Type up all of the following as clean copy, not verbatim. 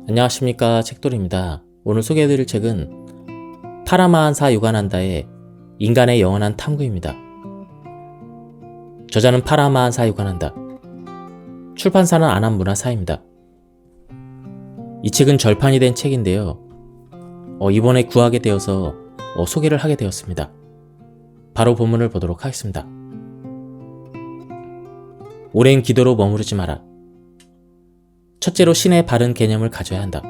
안녕하십니까, 책돌이입니다. 오늘 소개해드릴 책은 파라마한사 요가난다의 인간의 영원한 탐구입니다. 저자는 파라마한사 요가난다, 출판사는 아난문화사입니다. 이 책은 절판이 된 책인데요. 이번에 구하게 되어서 소개를 하게 되었습니다. 바로 본문을 보도록 하겠습니다. 오랜 기도로 머무르지 마라. 첫째로 신의 바른 개념을 가져야 한다.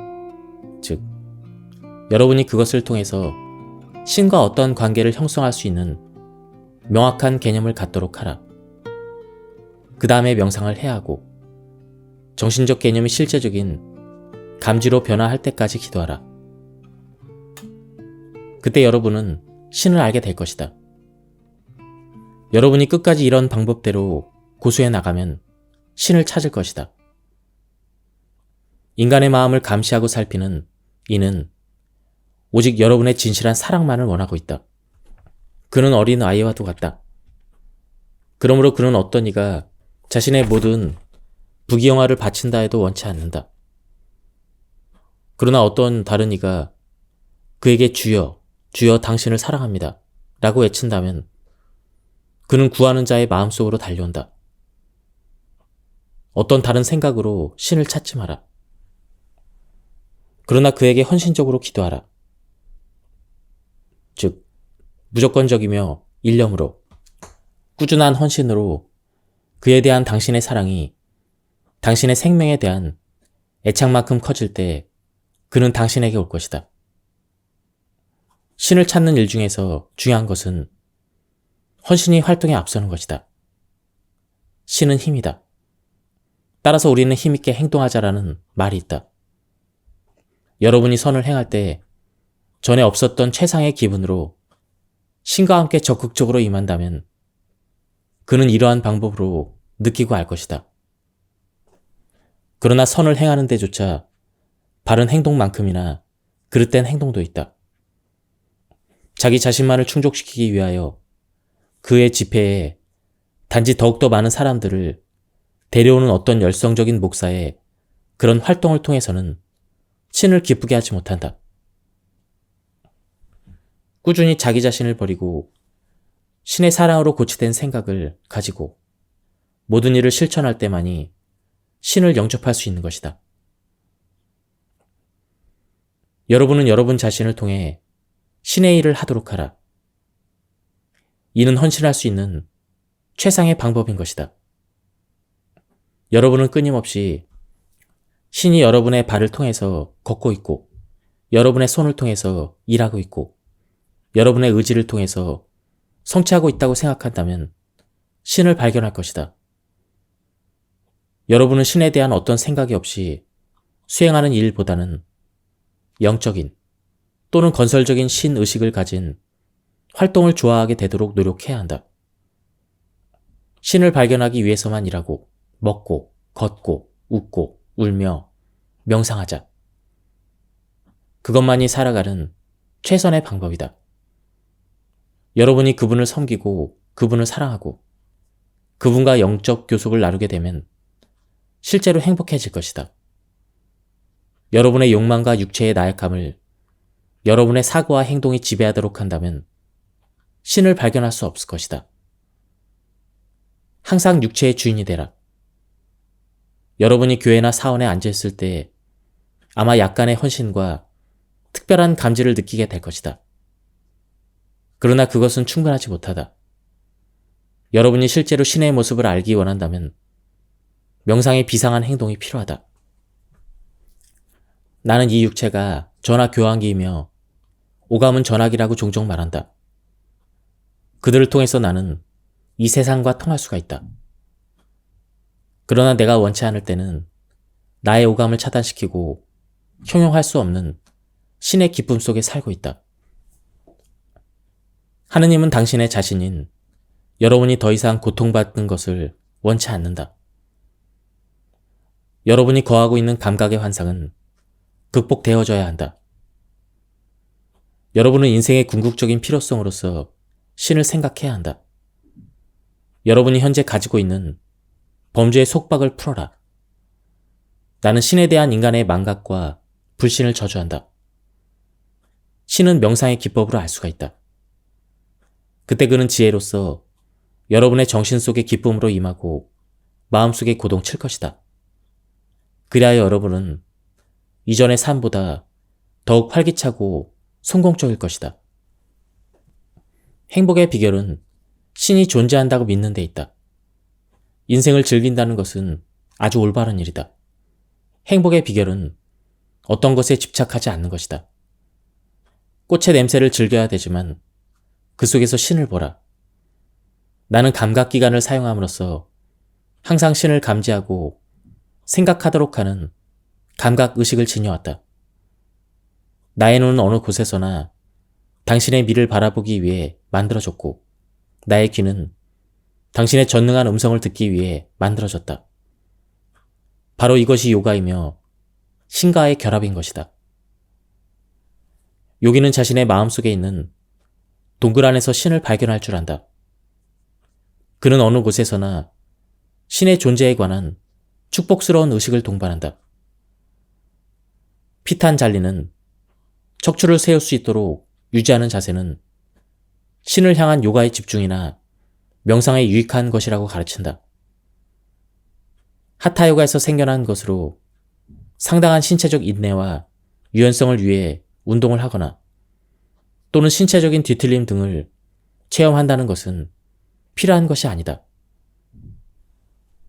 즉, 여러분이 그것을 통해서 신과 어떤 관계를 형성할 수 있는 명확한 개념을 갖도록 하라. 그 다음에 명상을 해야 하고, 정신적 개념이 실제적인 감지로 변화할 때까지 기도하라. 그때 여러분은 신을 알게 될 것이다. 여러분이 끝까지 이런 방법대로 고수해 나가면 신을 찾을 것이다. 인간의 마음을 감시하고 살피는 이는 오직 여러분의 진실한 사랑만을 원하고 있다. 그는 어린 아이와도 같다. 그러므로 그는 어떤 이가 자신의 모든 부귀영화를 바친다 해도 원치 않는다. 그러나 어떤 다른 이가 그에게 주여, 주여 당신을 사랑합니다 라고 외친다면 그는 구하는 자의 마음속으로 달려온다. 어떤 다른 생각으로 신을 찾지 마라. 그러나 그에게 헌신적으로 기도하라. 즉, 무조건적이며 일념으로, 꾸준한 헌신으로 그에 대한 당신의 사랑이 당신의 생명에 대한 애착만큼 커질 때 그는 당신에게 올 것이다. 신을 찾는 일 중에서 중요한 것은 헌신이 활동에 앞서는 것이다. 신은 힘이다. 따라서 우리는 힘있게 행동하자라는 말이 있다. 여러분이 선을 행할 때 전에 없었던 최상의 기분으로 신과 함께 적극적으로 임한다면 그는 이러한 방법으로 느끼고 알 것이다. 그러나 선을 행하는 데조차 바른 행동만큼이나 그릇된 행동도 있다. 자기 자신만을 충족시키기 위하여 그의 집회에 단지 더욱더 많은 사람들을 데려오는 어떤 열성적인 목사의 그런 활동을 통해서는 신을 기쁘게 하지 못한다. 꾸준히 자기 자신을 버리고 신의 사랑으로 고치된 생각을 가지고 모든 일을 실천할 때만이 신을 영접할 수 있는 것이다. 여러분은 여러분 자신을 통해 신의 일을 하도록 하라. 이는 헌신할 수 있는 최상의 방법인 것이다. 여러분은 끊임없이 신이 여러분의 발을 통해서 걷고 있고, 여러분의 손을 통해서 일하고 있고, 여러분의 의지를 통해서 성취하고 있다고 생각한다면 신을 발견할 것이다. 여러분은 신에 대한 어떤 생각이 없이 수행하는 일보다는 영적인 또는 건설적인 신의식을 가진 활동을 좋아하게 되도록 노력해야 한다. 신을 발견하기 위해서만 일하고, 먹고, 걷고, 웃고, 울며 명상하자. 그것만이 살아가는 최선의 방법이다. 여러분이 그분을 섬기고 그분을 사랑하고 그분과 영적 교속을 나누게 되면 실제로 행복해질 것이다. 여러분의 욕망과 육체의 나약함을 여러분의 사고와 행동이 지배하도록 한다면 신을 발견할 수 없을 것이다. 항상 육체의 주인이 되라. 여러분이 교회나 사원에 앉아있을 때 아마 약간의 헌신과 특별한 감지를 느끼게 될 것이다. 그러나 그것은 충분하지 못하다. 여러분이 실제로 신의 모습을 알기 원한다면 명상의 비상한 행동이 필요하다. 나는 이 육체가 전화 교환기이며 오감은 전화기라고 종종 말한다. 그들을 통해서 나는 이 세상과 통할 수가 있다. 그러나 내가 원치 않을 때는 나의 오감을 차단시키고 형용할 수 없는 신의 기쁨 속에 살고 있다. 하느님은 당신의 자신인 여러분이 더 이상 고통받는 것을 원치 않는다. 여러분이 거하고 있는 감각의 환상은 극복되어져야 한다. 여러분은 인생의 궁극적인 필요성으로서 신을 생각해야 한다. 여러분이 현재 가지고 있는 범죄의 속박을 풀어라. 나는 신에 대한 인간의 망각과 불신을 저주한다. 신은 명상의 기법으로 알 수가 있다. 그때 그는 지혜로서 여러분의 정신 속의 기쁨으로 임하고 마음속에 고동칠 것이다. 그리하여 여러분은 이전의 삶보다 더욱 활기차고 성공적일 것이다. 행복의 비결은 신이 존재한다고 믿는 데 있다. 인생을 즐긴다는 것은 아주 올바른 일이다. 행복의 비결은 어떤 것에 집착하지 않는 것이다. 꽃의 냄새를 즐겨야 되지만 그 속에서 신을 보라. 나는 감각기관을 사용함으로써 항상 신을 감지하고 생각하도록 하는 감각의식을 지녀왔다. 나의 눈은 어느 곳에서나 당신의 미를 바라보기 위해 만들어졌고 나의 귀는 당신의 전능한 음성을 듣기 위해 만들어졌다. 바로 이것이 요가이며 신과의 결합인 것이다. 요기는 자신의 마음속에 있는 동굴 안에서 신을 발견할 줄 안다. 그는 어느 곳에서나 신의 존재에 관한 축복스러운 의식을 동반한다. 피탄잘리는 척추를 세울 수 있도록 유지하는 자세는 신을 향한 요가의 집중이나 명상에 유익한 것이라고 가르친다. 하타요가에서 생겨난 것으로 상당한 신체적 인내와 유연성을 위해 운동을 하거나 또는 신체적인 뒤틀림 등을 체험한다는 것은 필요한 것이 아니다.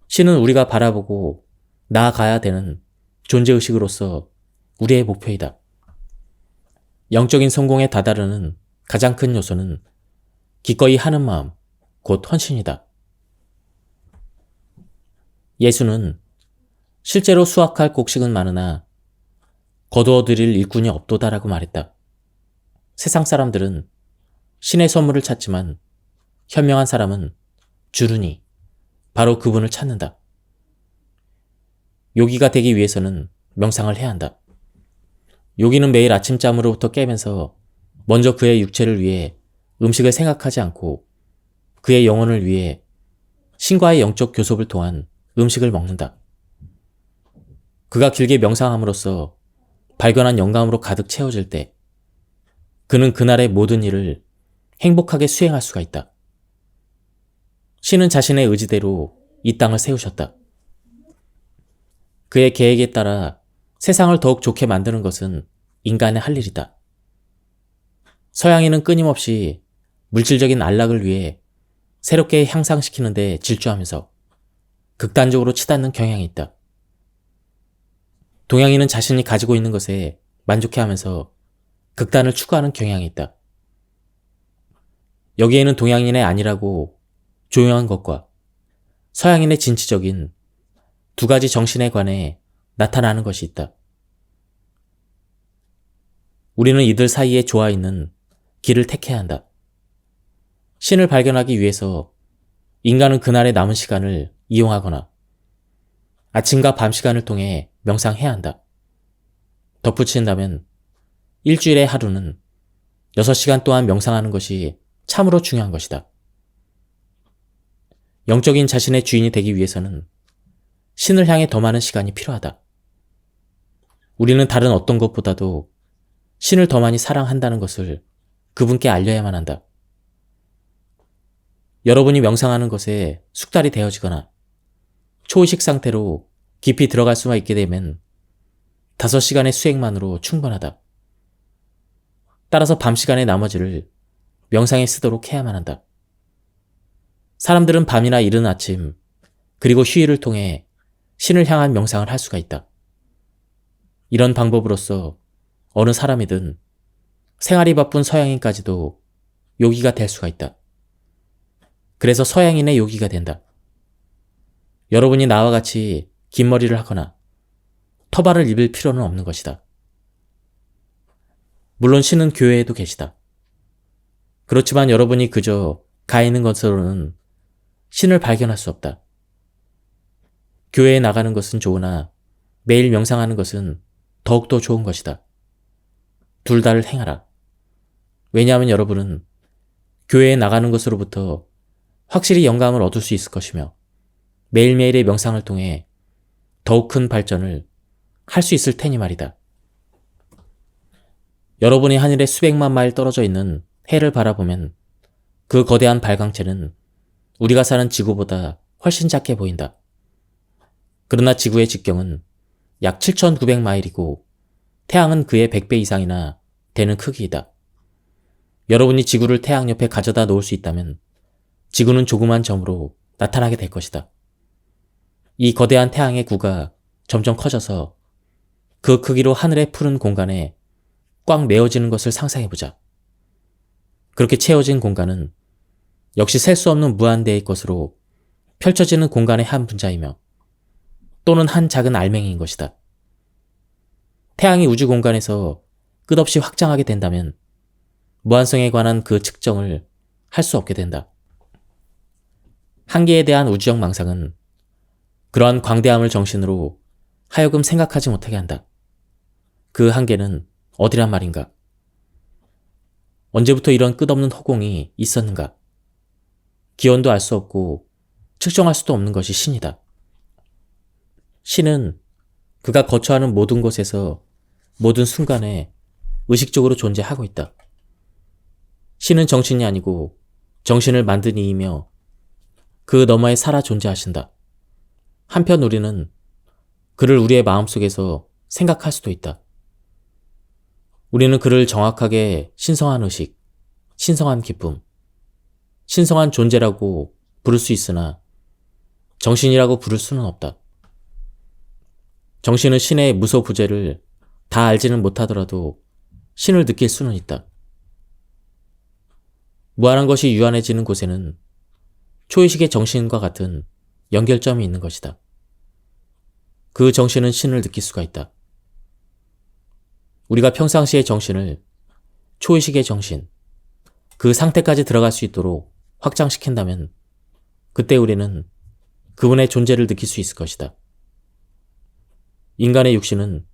신은 우리가 바라보고 나아가야 되는 존재의식으로서 우리의 목표이다. 영적인 성공에 다다르는 가장 큰 요소는 기꺼이 하는 마음, 곧 헌신이다. 예수는 실제로 수확할 곡식은 많으나 거두어들일 일꾼이 없도다라고 말했다. 세상 사람들은 신의 선물을 찾지만 현명한 사람은 주르니 바로 그분을 찾는다. 요기가 되기 위해서는 명상을 해야 한다. 요기는 매일 아침잠으로부터 깨면서 먼저 그의 육체를 위해 음식을 생각하지 않고 그의 영혼을 위해 신과의 영적 교섭을 통한 음식을 먹는다. 그가 길게 명상함으로써 발견한 영감으로 가득 채워질 때 그는 그날의 모든 일을 행복하게 수행할 수가 있다. 신은 자신의 의지대로 이 땅을 세우셨다. 그의 계획에 따라 세상을 더욱 좋게 만드는 것은 인간의 할 일이다. 서양인은 끊임없이 물질적인 안락을 위해 새롭게 향상시키는 데 질주하면서 극단적으로 치닫는 경향이 있다. 동양인은 자신이 가지고 있는 것에 만족해하면서 극단을 추구하는 경향이 있다. 여기에는 동양인의 안일하고 조용한 것과 서양인의 진취적인 두 가지 정신에 관해 나타나는 것이 있다. 우리는 이들 사이에 조화있는 길을 택해야 한다. 신을 발견하기 위해서 인간은 그날의 남은 시간을 이용하거나 아침과 밤 시간을 통해 명상해야 한다. 덧붙인다면 일주일의 하루는 6시간 동안 명상하는 것이 참으로 중요한 것이다. 영적인 자신의 주인이 되기 위해서는 신을 향해 더 많은 시간이 필요하다. 우리는 다른 어떤 것보다도 신을 더 많이 사랑한다는 것을 그분께 알려야만 한다. 여러분이 명상하는 것에 숙달이 되어지거나 초의식 상태로 깊이 들어갈 수만 있게 되면 5시간의 수행만으로 충분하다. 따라서 밤 시간의 나머지를 명상에 쓰도록 해야만 한다. 사람들은 밤이나 이른 아침 그리고 휴일을 통해 신을 향한 명상을 할 수가 있다. 이런 방법으로서 어느 사람이든 생활이 바쁜 서양인까지도 요기가 될 수가 있다. 그래서 서양인의 요기가 된다. 여러분이 나와 같이 긴 머리를 하거나 터발을 입을 필요는 없는 것이다. 물론 신은 교회에도 계시다. 그렇지만 여러분이 그저 가 있는 것으로는 신을 발견할 수 없다. 교회에 나가는 것은 좋으나 매일 명상하는 것은 더욱더 좋은 것이다. 둘 다를 행하라. 왜냐하면 여러분은 교회에 나가는 것으로부터 확실히 영감을 얻을 수 있을 것이며 매일매일의 명상을 통해 더욱 큰 발전을 할 수 있을 테니 말이다. 여러분이 하늘에 수백만 마일 떨어져 있는 해를 바라보면 그 거대한 발광체는 우리가 사는 지구보다 훨씬 작게 보인다. 그러나 지구의 직경은 약 7,900마일이고 태양은 그의 100배 이상이나 되는 크기이다. 여러분이 지구를 태양 옆에 가져다 놓을 수 있다면 지구는 조그만 점으로 나타나게 될 것이다. 이 거대한 태양의 구가 점점 커져서 그 크기로 하늘의 푸른 공간에 꽉 메워지는 것을 상상해보자. 그렇게 채워진 공간은 역시 셀 수 없는 무한대의 것으로 펼쳐지는 공간의 한 분자이며 또는 한 작은 알맹이인 것이다. 태양이 우주 공간에서 끝없이 확장하게 된다면 무한성에 관한 그 측정을 할 수 없게 된다. 한계에 대한 우주적 망상은 그러한 광대함을 정신으로 하여금 생각하지 못하게 한다. 그 한계는 어디란 말인가? 언제부터 이런 끝없는 허공이 있었는가? 기원도 알 수 없고 측정할 수도 없는 것이 신이다. 신은 그가 거처하는 모든 곳에서 모든 순간에 의식적으로 존재하고 있다. 신은 정신이 아니고 정신을 만든 이이며 그 너머에 살아 존재하신다. 한편 우리는 그를 우리의 마음속에서 생각할 수도 있다. 우리는 그를 정확하게 신성한 의식, 신성한 기쁨, 신성한 존재라고 부를 수 있으나 정신이라고 부를 수는 없다. 정신은 신의 무소부재를 다 알지는 못하더라도 신을 느낄 수는 있다. 무한한 것이 유한해지는 곳에는 초의식의 정신과 같은 연결점이 있는 것이다. 그 정신은 신을 느낄 수가 있다. 우리가 평상시의 정신을 초의식의 정신, 그 상태까지 들어갈 수 있도록 확장시킨다면 그때 우리는 그분의 존재를 느낄 수 있을 것이다. 인간의 육신은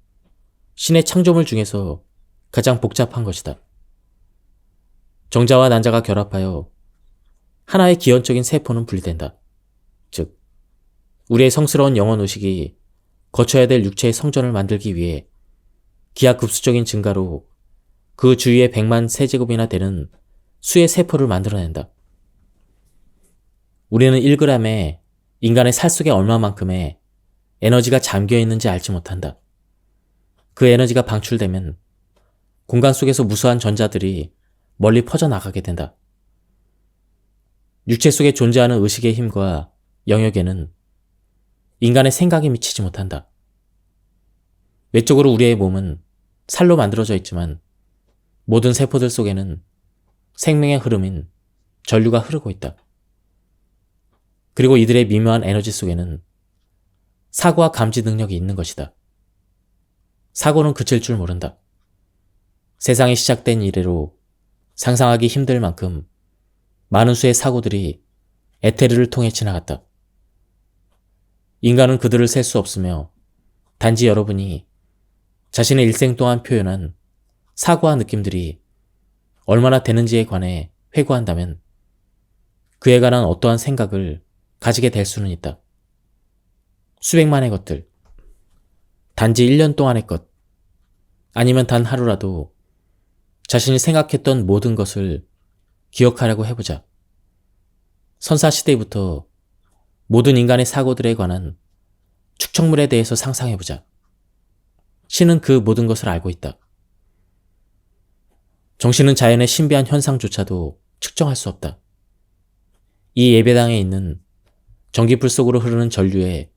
신의 창조물 중에서 가장 복잡한 것이다. 정자와 난자가 결합하여 하나의 기원적인 세포는 분리된다. 즉, 우리의 성스러운 영혼의식이 거쳐야 될 육체의 성전을 만들기 위해 기하급수적인 증가로 그 주위에 100만 세제곱이나 되는 수의 세포를 만들어낸다. 우리는 1g에 인간의 살 속에 얼마만큼의 에너지가 잠겨 있는지 알지 못한다. 그 에너지가 방출되면 공간 속에서 무수한 전자들이 멀리 퍼져나가게 된다. 육체 속에 존재하는 의식의 힘과 영역에는 인간의 생각이 미치지 못한다. 외적으로 우리의 몸은 살로 만들어져 있지만 모든 세포들 속에는 생명의 흐름인 전류가 흐르고 있다. 그리고 이들의 미묘한 에너지 속에는 사고와 감지 능력이 있는 것이다. 사고는 그칠 줄 모른다. 세상이 시작된 이래로 상상하기 힘들 만큼 많은 수의 사고들이 에테르를 통해 지나갔다. 인간은 그들을 셀 수 없으며 단지 여러분이 자신의 일생 동안 표현한 사고와 느낌들이 얼마나 되는지에 관해 회고한다면 그에 관한 어떠한 생각을 가지게 될 수는 있다. 수백만의 것들, 단지 1년 동안의 것, 아니면 단 하루라도 자신이 생각했던 모든 것을 기억하려고 해보자. 선사시대부터 모든 인간의 사고들에 관한 축척물에 대해서 상상해보자. 신은 그 모든 것을 알고 있다. 정신은 자연의 신비한 현상조차도 측정할 수 없다. 이 예배당에 있는 전기불 속으로 흐르는 전류에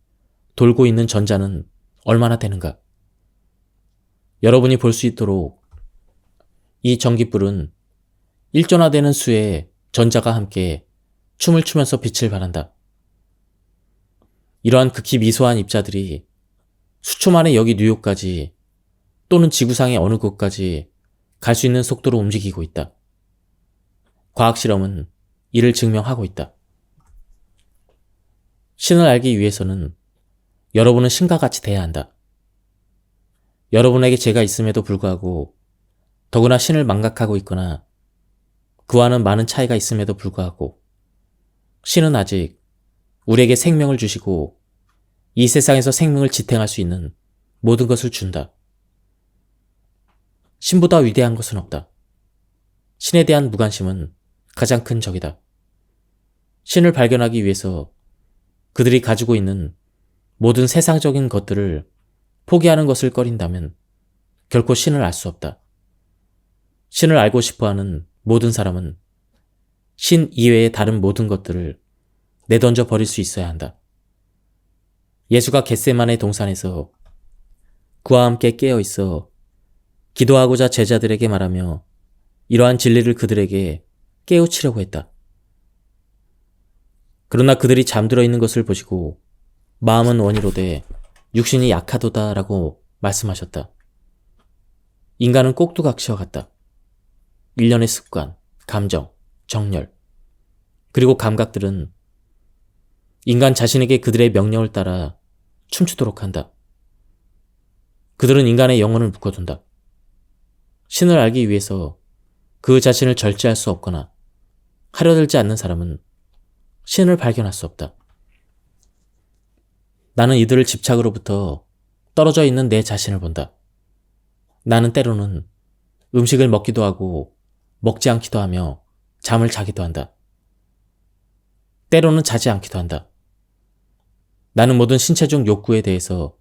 돌고 있는 전자는 얼마나 되는가? 여러분이 볼 수 있도록 이 전기불은 일전화되는 수의 전자가 함께 춤을 추면서 빛을 발한다. 이러한 극히 미소한 입자들이 수초 만에 여기 뉴욕까지 또는 지구상의 어느 곳까지 갈 수 있는 속도로 움직이고 있다. 과학실험은 이를 증명하고 있다. 신을 알기 위해서는 여러분은 신과 같이 돼야 한다. 여러분에게 죄가 있음에도 불구하고 더구나 신을 망각하고 있거나 그와는 많은 차이가 있음에도 불구하고 신은 아직 우리에게 생명을 주시고 이 세상에서 생명을 지탱할 수 있는 모든 것을 준다. 신보다 위대한 것은 없다. 신에 대한 무관심은 가장 큰 적이다. 신을 발견하기 위해서 그들이 가지고 있는 모든 세상적인 것들을 포기하는 것을 꺼린다면 결코 신을 알 수 없다. 신을 알고 싶어하는 모든 사람은 신 이외의 다른 모든 것들을 내던져 버릴 수 있어야 한다. 예수가 겟세마네 동산에서 그와 함께 깨어 있어 기도하고자 제자들에게 말하며 이러한 진리를 그들에게 깨우치려고 했다. 그러나 그들이 잠들어 있는 것을 보시고 마음은 원이로되 육신이 약하도다라고 말씀하셨다. 인간은 꼭두각시와 같다. 일련의 습관, 감정, 정열, 그리고 감각들은 인간 자신에게 그들의 명령을 따라 춤추도록 한다. 그들은 인간의 영혼을 묶어둔다. 신을 알기 위해서 그 자신을 절제할 수 없거나 하려들지 않는 사람은 신을 발견할 수 없다. 나는 이들을 집착으로부터 떨어져 있는 내 자신을 본다. 나는 때로는 음식을 먹기도 하고 먹지 않기도 하며 잠을 자기도 한다. 때로는 자지 않기도 한다. 나는 모든 신체적 욕구에 대해서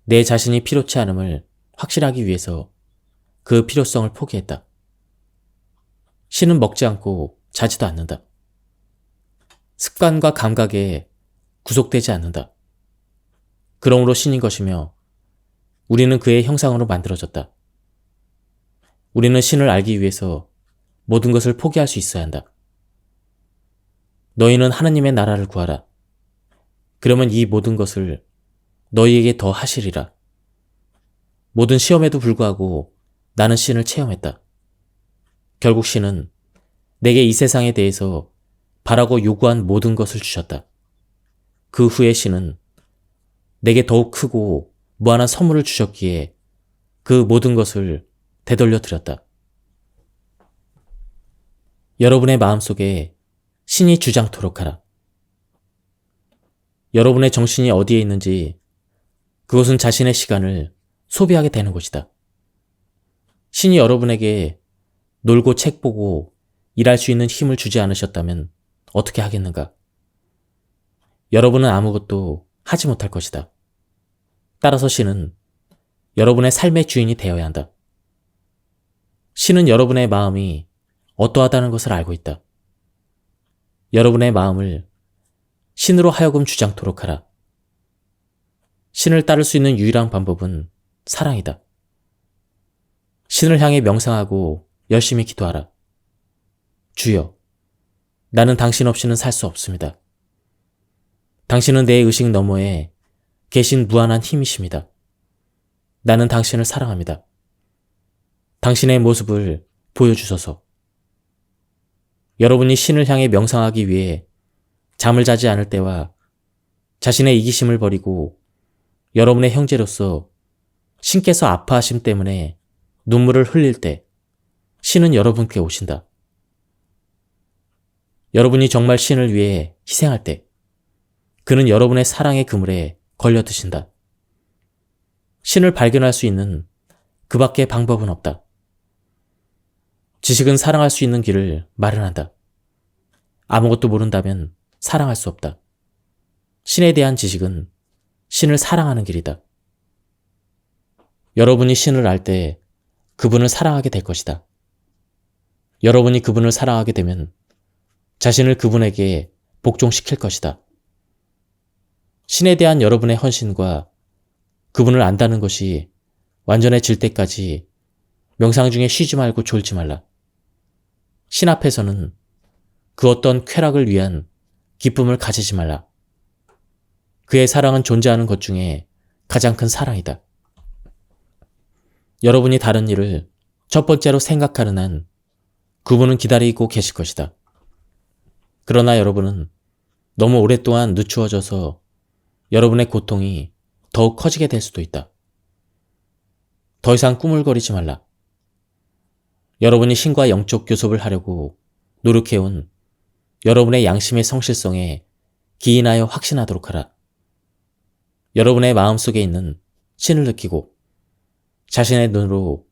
내 자신이 필요치 않음을 확실하기 위해서 그 필요성을 포기했다. 신은 먹지 않고 자지도 않는다. 습관과 감각에 구속되지 않는다. 그러므로 신인 것이며 우리는 그의 형상으로 만들어졌다. 우리는 신을 알기 위해서 모든 것을 포기할 수 있어야 한다. 너희는 하느님의 나라를 구하라. 그러면 이 모든 것을 너희에게 더 하시리라. 모든 시험에도 불구하고 나는 신을 체험했다. 결국 신은 내게 이 세상에 대해서 바라고 요구한 모든 것을 주셨다. 그 후에 신은 내게 더욱 크고 무한한 선물을 주셨기에 그 모든 것을 되돌려 드렸다. 여러분의 마음속에 신이 주장토록 하라. 여러분의 정신이 어디에 있는지 그것은 자신의 시간을 소비하게 되는 곳이다. 신이 여러분에게 놀고 책 보고 일할 수 있는 힘을 주지 않으셨다면 어떻게 하겠는가? 여러분은 아무것도 하지 못할 것이다. 따라서 신은 여러분의 삶의 주인이 되어야 한다. 신은 여러분의 마음이 어떠하다는 것을 알고 있다. 여러분의 마음을 신으로 하여금 주장토록 하라. 신을 따를 수 있는 유일한 방법은 사랑이다. 신을 향해 명상하고 열심히 기도하라. 주여, 나는 당신 없이는 살 수 없습니다. 당신은 내 의식 너머에 계신 무한한 힘이십니다. 나는 당신을 사랑합니다. 당신의 모습을 보여주소서. 여러분이 신을 향해 명상하기 위해 잠을 자지 않을 때와 자신의 이기심을 버리고 여러분의 형제로서 신께서 아파하심 때문에 눈물을 흘릴 때 신은 여러분께 오신다. 여러분이 정말 신을 위해 희생할 때 그는 여러분의 사랑의 그물에 걸려드신다. 신을 발견할 수 있는 그 밖의 방법은 없다. 지식은 사랑할 수 있는 길을 마련한다. 아무것도 모른다면 사랑할 수 없다. 신에 대한 지식은 신을 사랑하는 길이다. 여러분이 신을 알 때 그분을 사랑하게 될 것이다. 여러분이 그분을 사랑하게 되면 자신을 그분에게 복종시킬 것이다. 신에 대한 여러분의 헌신과 그분을 안다는 것이 완전해질 때까지 명상 중에 쉬지 말고 졸지 말라. 신 앞에서는 그 어떤 쾌락을 위한 기쁨을 가지지 말라. 그의 사랑은 존재하는 것 중에 가장 큰 사랑이다. 여러분이 다른 일을 첫 번째로 생각하는 한 그분은 기다리고 계실 것이다. 그러나 여러분은 너무 오랫동안 늦추어져서 여러분의 고통이 더욱 커지게 될 수도 있다. 더 이상 꾸물거리지 말라. 여러분이 신과 영적 교섭을 하려고 노력해온 여러분의 양심의 성실성에 기인하여 확신하도록 하라. 여러분의 마음속에 있는 신을 느끼고 자신의 눈으로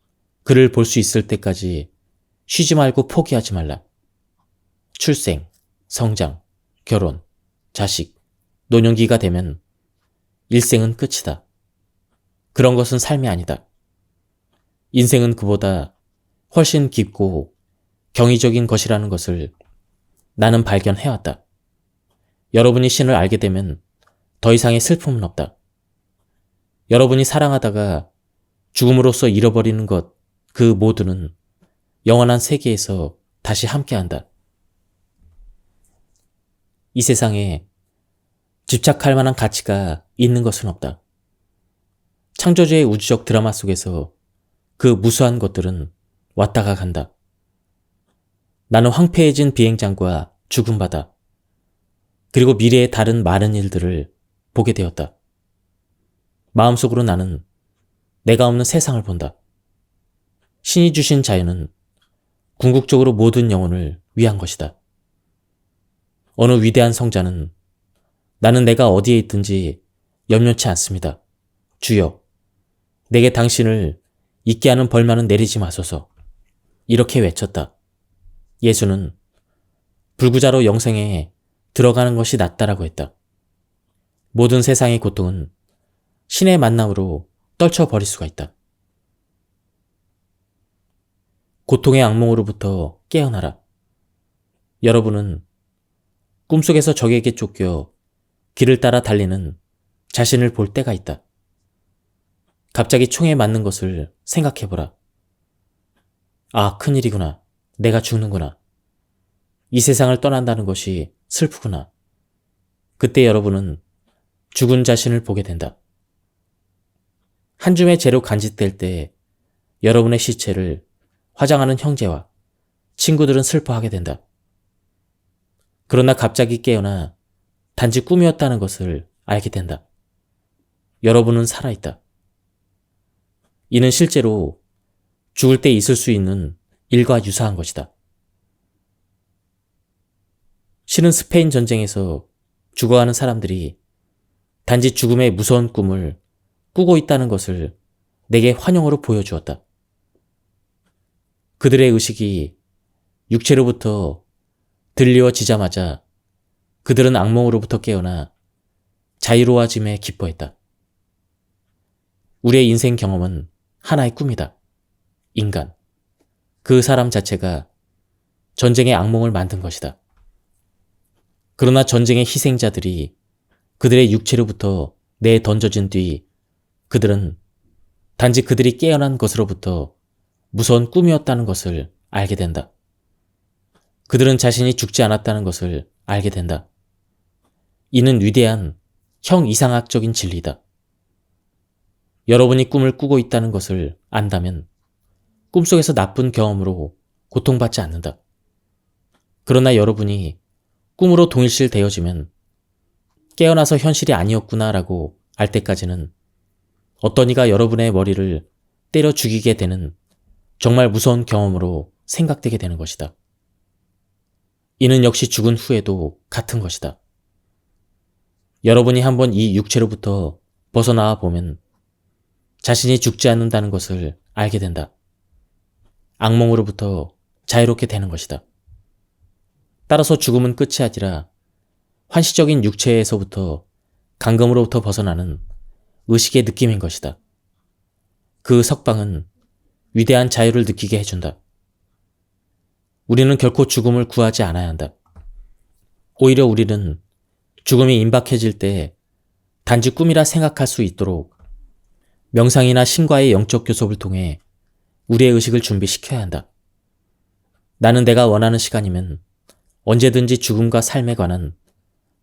그를 볼 수 있을 때까지 쉬지 말고 포기하지 말라. 출생, 성장, 결혼, 자식, 노년기가 되면 일생은 끝이다. 그런 것은 삶이 아니다. 인생은 그보다 훨씬 깊고 경이적인 것이라는 것을 나는 발견해왔다. 여러분이 신을 알게 되면 더 이상의 슬픔은 없다. 여러분이 사랑하다가 죽음으로써 잃어버리는 것, 그 모두는 영원한 세계에서 다시 함께한다. 이 세상에 집착할 만한 가치가 있는 것은 없다. 창조주의 우주적 드라마 속에서 그 무수한 것들은 왔다가 간다. 나는 황폐해진 비행장과 죽은 바다, 그리고 미래의 다른 많은 일들을 보게 되었다. 마음속으로 나는 내가 없는 세상을 본다. 신이 주신 자유는 궁극적으로 모든 영혼을 위한 것이다. 어느 위대한 성자는 나는 내가 어디에 있든지 염려치 않습니다. 주여, 내게 당신을 잊게 하는 벌만은 내리지 마소서. 이렇게 외쳤다. 예수는 불구자로 영생에 들어가는 것이 낫다라고 했다. 모든 세상의 고통은 신의 만남으로 떨쳐버릴 수가 있다. 고통의 악몽으로부터 깨어나라. 여러분은 꿈속에서 적에게 쫓겨 길을 따라 달리는 자신을 볼 때가 있다. 갑자기 총에 맞는 것을 생각해보라. 아, 큰일이구나. 내가 죽는구나. 이 세상을 떠난다는 것이 슬프구나. 그때 여러분은 죽은 자신을 보게 된다. 한 줌의 재료 간직될 때 여러분의 시체를 화장하는 형제와 친구들은 슬퍼하게 된다. 그러나 갑자기 깨어나 단지 꿈이었다는 것을 알게 된다. 여러분은 살아있다. 이는 실제로 죽을 때 있을 수 있는 일과 유사한 것이다. 실은 스페인 전쟁에서 죽어가는 사람들이 단지 죽음의 무서운 꿈을 꾸고 있다는 것을 내게 환영으로 보여주었다. 그들의 의식이 육체로부터 들리워지자마자 그들은 악몽으로부터 깨어나 자유로워짐에 기뻐했다. 우리의 인생 경험은 하나의 꿈이다. 인간, 그 사람 자체가 전쟁의 악몽을 만든 것이다. 그러나 전쟁의 희생자들이 그들의 육체로부터 내던져진 뒤 그들은 단지 그들이 깨어난 것으로부터 무서운 꿈이었다는 것을 알게 된다. 그들은 자신이 죽지 않았다는 것을 알게 된다. 이는 위대한 형이상학적인 진리다. 여러분이 꿈을 꾸고 있다는 것을 안다면 꿈속에서 나쁜 경험으로 고통받지 않는다. 그러나 여러분이 꿈으로 동일시 되어지면 깨어나서 현실이 아니었구나라고 알 때까지는 어떤 이가 여러분의 머리를 때려 죽이게 되는 정말 무서운 경험으로 생각되게 되는 것이다. 이는 역시 죽은 후에도 같은 것이다. 여러분이 한번 이 육체로부터 벗어나와 보면 자신이 죽지 않는다는 것을 알게 된다. 악몽으로부터 자유롭게 되는 것이다. 따라서 죽음은 끝이 아니라 환시적인 육체에서부터 감금으로부터 벗어나는 의식의 느낌인 것이다. 그 석방은 위대한 자유를 느끼게 해준다. 우리는 결코 죽음을 구하지 않아야 한다. 오히려 우리는 죽음이 임박해질 때 단지 꿈이라 생각할 수 있도록 명상이나 신과의 영적 교섭을 통해 우리의 의식을 준비시켜야 한다. 나는 내가 원하는 시간이면 언제든지 죽음과 삶에 관한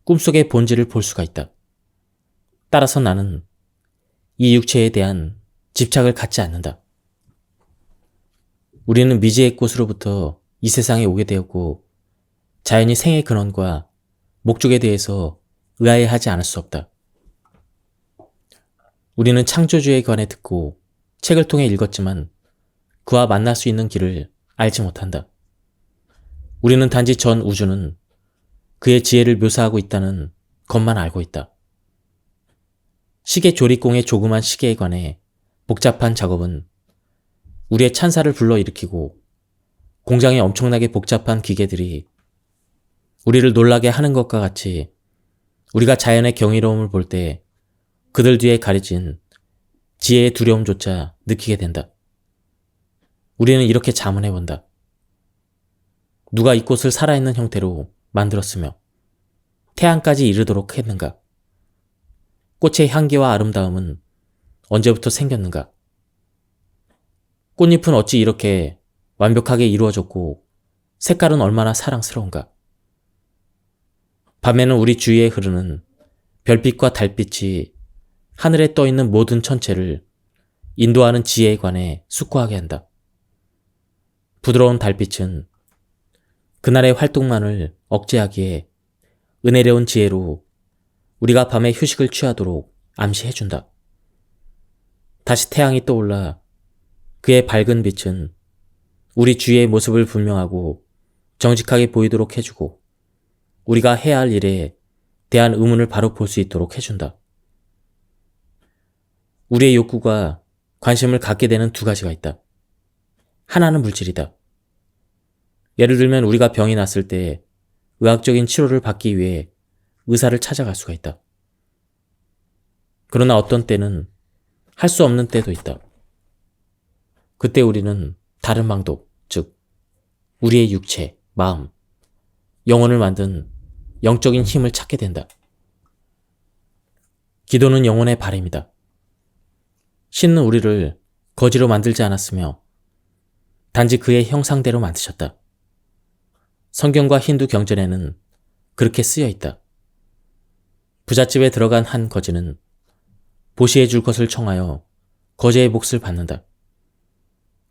꿈속의 본질을 볼 수가 있다. 따라서 나는 이 육체에 대한 집착을 갖지 않는다. 우리는 미지의 곳으로부터 이 세상에 오게 되었고 자연히 생의 근원과 목적에 대해서 의아해하지 않을 수 없다. 우리는 창조주에 관해 듣고 책을 통해 읽었지만 그와 만날 수 있는 길을 알지 못한다. 우리는 단지 전 우주는 그의 지혜를 묘사하고 있다는 것만 알고 있다. 시계 조립공의 조그만 시계에 관해 복잡한 작업은 우리의 찬사를 불러일으키고 공장의 엄청나게 복잡한 기계들이 우리를 놀라게 하는 것과 같이 우리가 자연의 경이로움을 볼 때 그들 뒤에 가려진 지혜의 두려움조차 느끼게 된다. 우리는 이렇게 자문해본다. 누가 이 꽃을 살아있는 형태로 만들었으며 태양까지 이르도록 했는가? 꽃의 향기와 아름다움은 언제부터 생겼는가? 꽃잎은 어찌 이렇게 완벽하게 이루어졌고 색깔은 얼마나 사랑스러운가? 밤에는 우리 주위에 흐르는 별빛과 달빛이 하늘에 떠있는 모든 천체를 인도하는 지혜에 관해 숙고하게 한다. 부드러운 달빛은 그날의 활동만을 억제하기에 은혜로운 지혜로 우리가 밤에 휴식을 취하도록 암시해준다. 다시 태양이 떠올라 그의 밝은 빛은 우리 주위의 모습을 분명하고 정직하게 보이도록 해주고 우리가 해야 할 일에 대한 의문을 바로 볼 수 있도록 해준다. 우리의 욕구가 관심을 갖게 되는 두 가지가 있다. 하나는 물질이다. 예를 들면 우리가 병이 났을 때 의학적인 치료를 받기 위해 의사를 찾아갈 수가 있다. 그러나 어떤 때는 할 수 없는 때도 있다. 그때 우리는 다른 방법, 즉 우리의 육체, 마음, 영혼을 만든 영적인 힘을 찾게 된다. 기도는 영혼의 바람이다. 신은 우리를 거지로 만들지 않았으며 단지 그의 형상대로 만드셨다. 성경과 힌두 경전에는 그렇게 쓰여 있다. 부잣집에 들어간 한 거지는 보시해 줄 것을 청하여 거지의 몫을 받는다.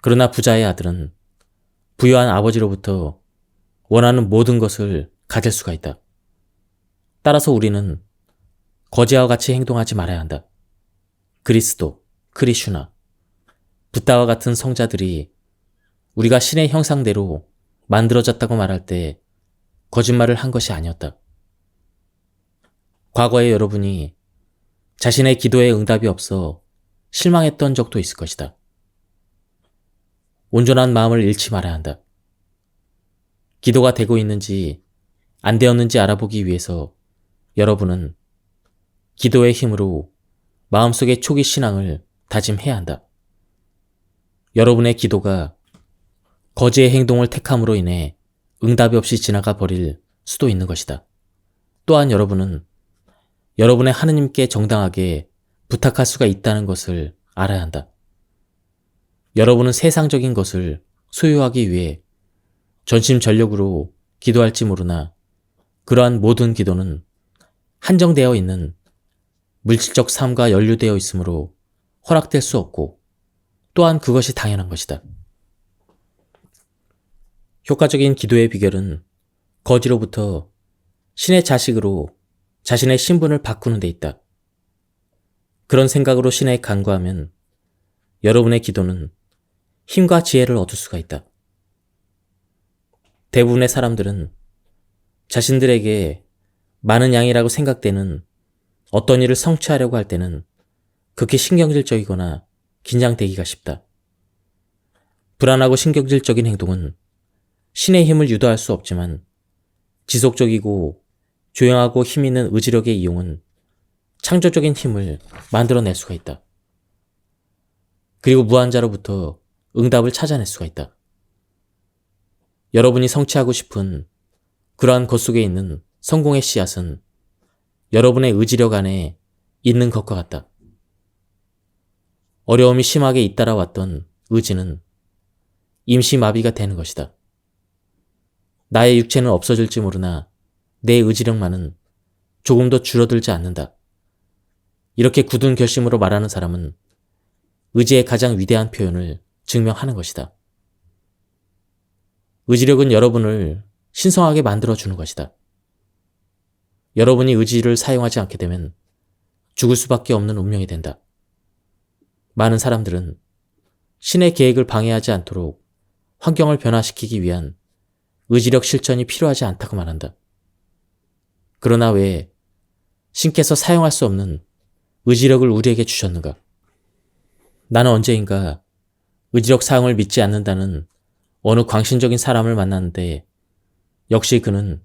그러나 부자의 아들은 부유한 아버지로부터 원하는 모든 것을 가질 수가 있다. 따라서 우리는 거지와 같이 행동하지 말아야 한다. 그리스도, 크리슈나, 붓다와 같은 성자들이 우리가 신의 형상대로 만들어졌다고 말할 때 거짓말을 한 것이 아니었다. 과거에 여러분이 자신의 기도에 응답이 없어 실망했던 적도 있을 것이다. 온전한 마음을 잃지 말아야 한다. 기도가 되고 있는지 안 되었는지 알아보기 위해서 여러분은 기도의 힘으로 마음속의 초기 신앙을 다짐해야 한다. 여러분의 기도가 거지의 행동을 택함으로 인해 응답이 없이 지나가 버릴 수도 있는 것이다. 또한 여러분은 여러분의 하느님께 정당하게 부탁할 수가 있다는 것을 알아야 한다. 여러분은 세상적인 것을 소유하기 위해 전심전력으로 기도할지 모르나 그러한 모든 기도는 한정되어 있는 물질적 삶과 연루되어 있으므로 허락될 수 없고 또한 그것이 당연한 것이다. 효과적인 기도의 비결은 거지로부터 신의 자식으로 자신의 신분을 바꾸는 데 있다. 그런 생각으로 신에 간구하면 여러분의 기도는 힘과 지혜를 얻을 수가 있다. 대부분의 사람들은 자신들에게 많은 양이라고 생각되는 어떤 일을 성취하려고 할 때는 극히 신경질적이거나 긴장되기가 쉽다. 불안하고 신경질적인 행동은 신의 힘을 유도할 수 없지만 지속적이고 조용하고 힘있는 의지력의 이용은 창조적인 힘을 만들어낼 수가 있다. 그리고 무한자로부터 응답을 찾아낼 수가 있다. 여러분이 성취하고 싶은 그러한 것 속에 있는 성공의 씨앗은 여러분의 의지력 안에 있는 것과 같다. 어려움이 심하게 잇따라 왔던 의지는 임시마비가 되는 것이다. 나의 육체는 없어질지 모르나 내 의지력만은 조금 더 줄어들지 않는다. 이렇게 굳은 결심으로 말하는 사람은 의지의 가장 위대한 표현을 증명하는 것이다. 의지력은 여러분을 신성하게 만들어주는 것이다. 여러분이 의지를 사용하지 않게 되면 죽을 수밖에 없는 운명이 된다. 많은 사람들은 신의 계획을 방해하지 않도록 환경을 변화시키기 위한 의지력 실천이 필요하지 않다고 말한다. 그러나 왜 신께서 사용할 수 없는 의지력을 우리에게 주셨는가? 나는 언제인가 의지력 사용을 믿지 않는다는 어느 광신적인 사람을 만났는데 역시 그는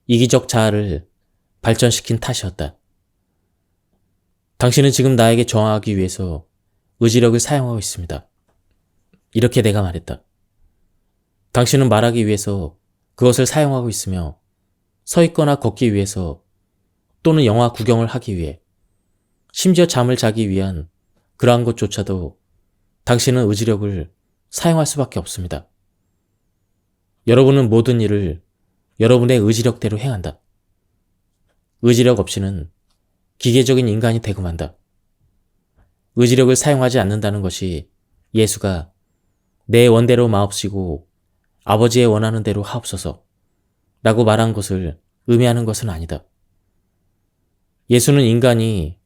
이기적 자아를 발전시킨 탓이었다. 당신은 지금 나에게 저항하기 위해서 의지력을 사용하고 있습니다. 이렇게 내가 말했다. 당신은 말하기 위해서 그것을 사용하고 있으며 서 있거나 걷기 위해서 또는 영화 구경을 하기 위해 심지어 잠을 자기 위한 그러한 것조차도 당신은 의지력을 사용할 수밖에 없습니다. 여러분은 모든 일을 여러분의 의지력대로 행한다. 의지력 없이는 기계적인 인간이 되고 만다. 의지력을 사용하지 않는다는 것이 예수가 내 원대로 마옵시고 아버지의 원하는 대로 하옵소서 라고 말한 것을 의미하는 것은 아니다. 예수는 인간이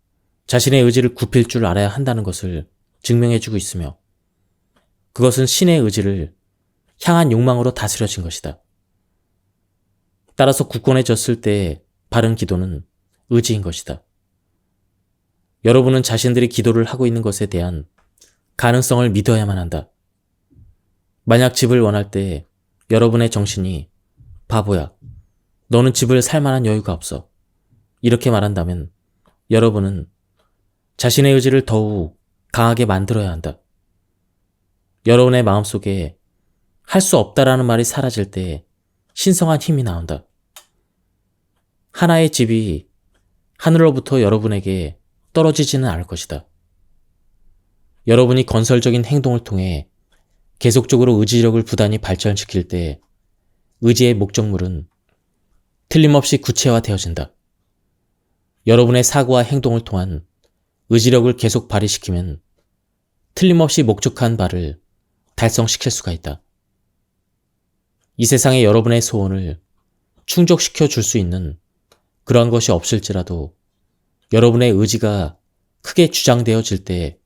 자신의 의지를 굽힐 줄 알아야 한다는 것을 증명해주고 있으며 그것은 신의 의지를 향한 욕망으로 다스려진 것이다. 따라서 굳건해졌을 때의 바른 기도는 의지인 것이다. 여러분은 자신들이 기도를 하고 있는 것에 대한 가능성을 믿어야만 한다. 만약 집을 원할 때 여러분의 정신이 바보야, 너는 집을 살 만한 여유가 없어. 이렇게 말한다면 여러분은 자신의 의지를 더욱 강하게 만들어야 한다. 여러분의 마음속에 할 수 없다라는 말이 사라질 때 신성한 힘이 나온다. 하나의 집이 하늘로부터 여러분에게 떨어지지는 않을 것이다. 여러분이 건설적인 행동을 통해 계속적으로 의지력을 부단히 발전시킬 때 의지의 목적물은 틀림없이 구체화되어진다. 여러분의 사고와 행동을 통한 의지력을 계속 발휘시키면 틀림없이 목적한 바를 달성시킬 수가 있다. 이 세상에 여러분의 소원을 충족시켜 줄 수 있는 그러한 것이 없을지라도 여러분의 의지가 크게 주장되어질 때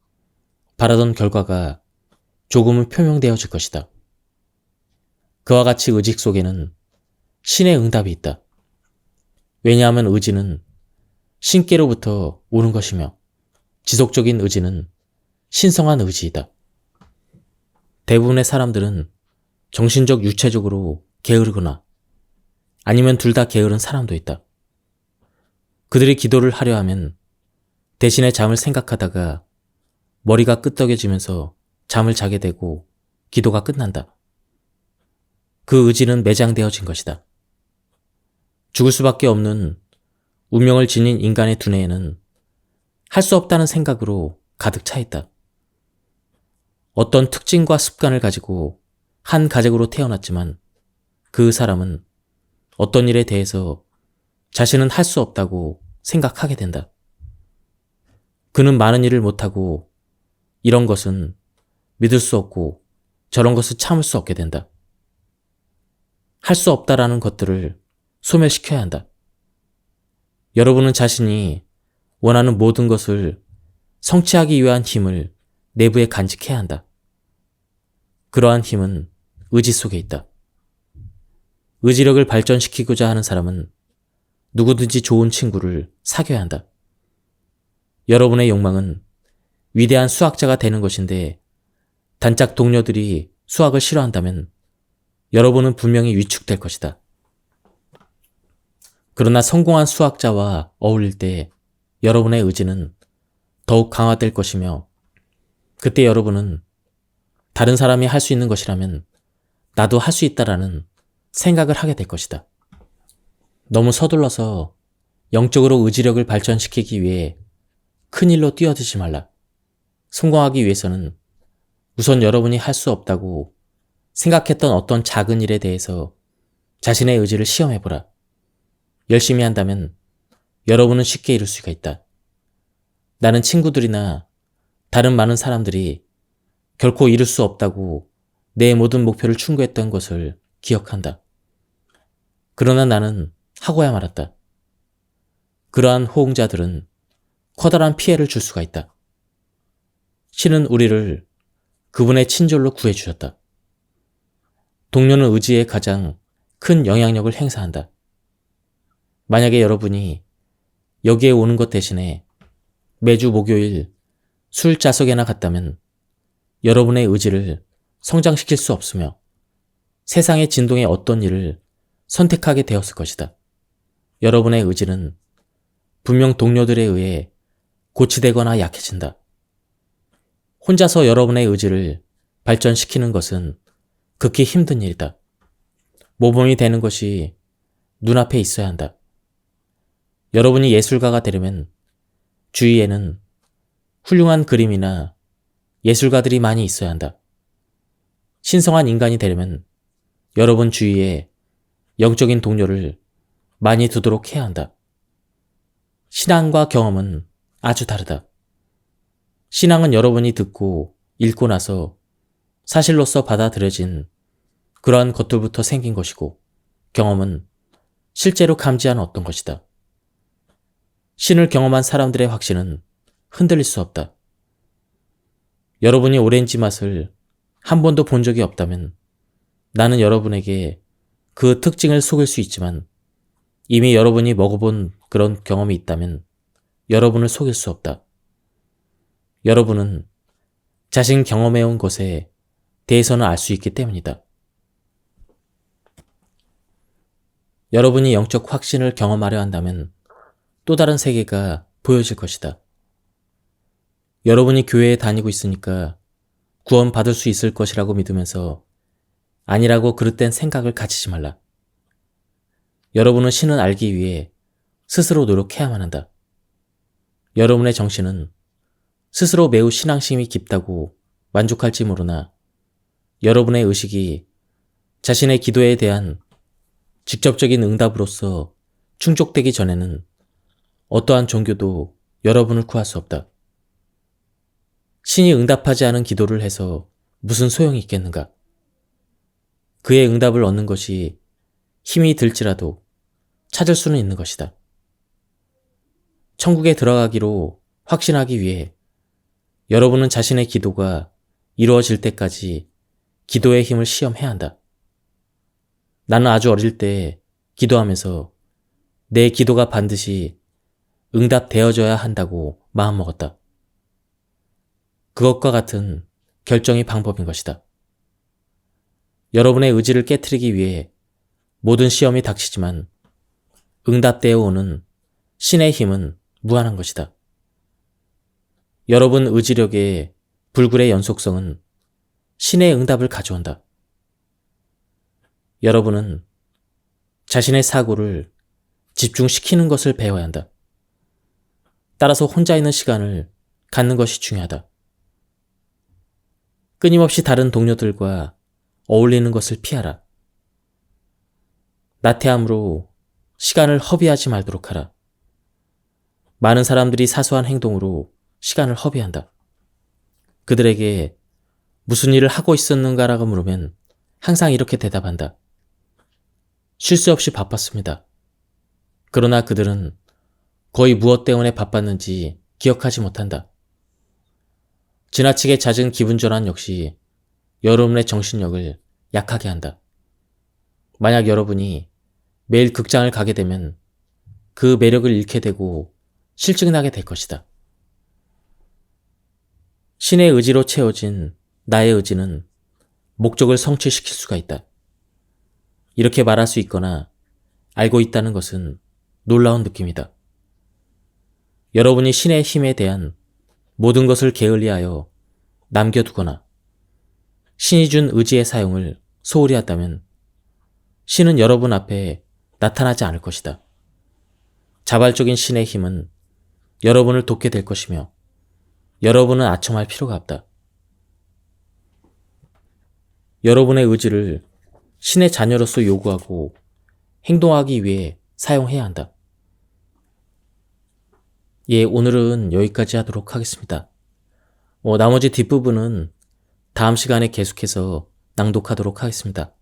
바라던 결과가 조금은 표명되어질 것이다. 그와 같이 의지 속에는 신의 응답이 있다. 왜냐하면 의지는 신께로부터 오는 것이며 지속적인 의지는 신성한 의지이다. 대부분의 사람들은 정신적 육체적으로 게으르거나 아니면 둘 다 게으른 사람도 있다. 그들이 기도를 하려 하면 대신에 잠을 생각하다가 머리가 끄덕여지면서 잠을 자게 되고 기도가 끝난다. 그 의지는 매장되어진 것이다. 죽을 수밖에 없는 운명을 지닌 인간의 두뇌에는 할 수 없다는 생각으로 가득 차 있다. 어떤 특징과 습관을 가지고 한 가족으로 태어났지만 그 사람은 어떤 일에 대해서 자신은 할 수 없다고 생각하게 된다. 그는 많은 일을 못하고 이런 것은 믿을 수 없고 저런 것을 참을 수 없게 된다. 할 수 없다라는 것들을 소멸시켜야 한다. 여러분은 자신이 원하는 모든 것을 성취하기 위한 힘을 내부에 간직해야 한다. 그러한 힘은 의지 속에 있다. 의지력을 발전시키고자 하는 사람은 누구든지 좋은 친구를 사귀어야 한다. 여러분의 욕망은 위대한 수학자가 되는 것인데 단짝 동료들이 수학을 싫어한다면 여러분은 분명히 위축될 것이다. 그러나 성공한 수학자와 어울릴 때 여러분의 의지는 더욱 강화될 것이며 그때 여러분은 다른 사람이 할 수 있는 것이라면 나도 할 수 있다라는 생각을 하게 될 것이다. 너무 서둘러서 영적으로 의지력을 발전시키기 위해 큰 일로 뛰어들지 말라. 성공하기 위해서는 우선 여러분이 할 수 없다고 생각했던 어떤 작은 일에 대해서 자신의 의지를 시험해보라. 열심히 한다면 여러분은 쉽게 이룰 수가 있다. 나는 친구들이나 다른 많은 사람들이 결코 이룰 수 없다고 내 모든 목표를 충고했던 것을 기억한다. 그러나 나는 하고야 말았다. 그러한 호응자들은 커다란 피해를 줄 수가 있다. 신은 우리를 그분의 친절로 구해주셨다. 동료는 의지에 가장 큰 영향력을 행사한다. 만약에 여러분이 여기에 오는 것 대신에 매주 목요일 술자석에나 갔다면 여러분의 의지를 성장시킬 수 없으며 세상의 진동의 어떤 일을 선택하게 되었을 것이다. 여러분의 의지는 분명 동료들에 의해 고치되거나 약해진다. 혼자서 여러분의 의지를 발전시키는 것은 극히 힘든 일이다. 모범이 되는 것이 눈앞에 있어야 한다. 여러분이 예술가가 되려면 주위에는 훌륭한 그림이나 예술가들이 많이 있어야 한다. 신성한 인간이 되려면 여러분 주위에 영적인 동료를 많이 두도록 해야 한다. 신앙과 경험은 아주 다르다. 신앙은 여러분이 듣고 읽고 나서 사실로서 받아들여진 그러한 것들부터 생긴 것이고, 경험은 실제로 감지한 어떤 것이다. 신을 경험한 사람들의 확신은 흔들릴 수 없다. 여러분이 오렌지 맛을 한 번도 본 적이 없다면 나는 여러분에게 그 특징을 속일 수 있지만, 이미 여러분이 먹어본 그런 경험이 있다면 여러분을 속일 수 없다. 여러분은 자신 경험해온 것에 대해서는 알 수 있기 때문이다. 여러분이 영적 확신을 경험하려 한다면 또 다른 세계가 보여질 것이다. 여러분이 교회에 다니고 있으니까 구원 받을 수 있을 것이라고 믿으면서 아니라고 그릇된 생각을 가지지 말라. 여러분은 신을 알기 위해 스스로 노력해야만 한다. 여러분의 정신은 스스로 매우 신앙심이 깊다고 만족할지 모르나 여러분의 의식이 자신의 기도에 대한 직접적인 응답으로서 충족되기 전에는 어떠한 종교도 여러분을 구할 수 없다. 신이 응답하지 않은 기도를 해서 무슨 소용이 있겠는가? 그의 응답을 얻는 것이 힘이 들지라도 찾을 수는 있는 것이다. 천국에 들어가기로 확신하기 위해 여러분은 자신의 기도가 이루어질 때까지 기도의 힘을 시험해야 한다. 나는 아주 어릴 때 기도하면서 내 기도가 반드시 응답되어져야 한다고 마음먹었다. 그것과 같은 결정이 방법인 것이다. 여러분의 의지를 깨트리기 위해 모든 시험이 닥치지만 응답되어 오는 신의 힘은 무한한 것이다. 여러분 의지력의 불굴의 연속성은 신의 응답을 가져온다. 여러분은 자신의 사고를 집중시키는 것을 배워야 한다. 따라서 혼자 있는 시간을 갖는 것이 중요하다. 끊임없이 다른 동료들과 어울리는 것을 피하라. 나태함으로 시간을 허비하지 말도록 하라. 많은 사람들이 사소한 행동으로 시간을 허비한다. 그들에게 무슨 일을 하고 있었는가라고 물으면 항상 이렇게 대답한다. 쉴 새 없이 바빴습니다. 그러나 그들은 거의 무엇 때문에 바빴는지 기억하지 못한다. 지나치게 잦은 기분 전환 역시 여러분의 정신력을 약하게 한다. 만약 여러분이 매일 극장을 가게 되면 그 매력을 잃게 되고 실증나게 될 것이다. 신의 의지로 채워진 나의 의지는 목적을 성취시킬 수가 있다. 이렇게 말할 수 있거나 알고 있다는 것은 놀라운 느낌이다. 여러분이 신의 힘에 대한 모든 것을 게을리하여 남겨두거나 신이 준 의지의 사용을 소홀히 한다면 신은 여러분 앞에 나타나지 않을 것이다. 자발적인 신의 힘은 여러분을 돕게 될 것이며 여러분은 아첨할 필요가 없다. 여러분의 의지를 신의 자녀로서 요구하고 행동하기 위해 사용해야 한다. 예, 오늘은 여기까지 하도록 하겠습니다. 나머지 뒷부분은 다음 시간에 계속해서 낭독하도록 하겠습니다.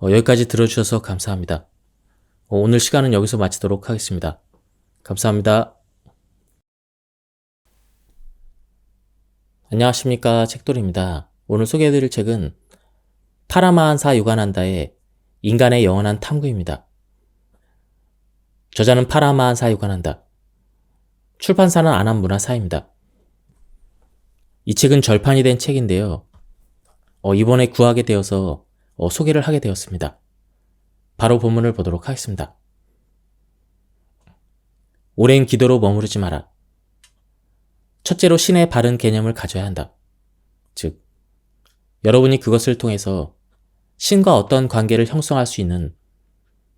여기까지 들어주셔서 감사합니다. 오늘 시간은 여기서 마치도록 하겠습니다. 감사합니다. 안녕하십니까, 책돌이입니다. 오늘 소개해드릴 책은 파라마한사 요가난다의 인간의 영원한 탐구입니다. 저자는 파라마한사 요가난다. 출판사는 안암문화사입니다. 이 책은 절판이 된 책인데요. 이번에 구하게 되어서 소개를 하게 되었습니다. 바로 본문을 보도록 하겠습니다. 오랜 기도로 머무르지 마라. 첫째로 신의 바른 개념을 가져야 한다. 즉, 여러분이 그것을 통해서 신과 어떤 관계를 형성할 수 있는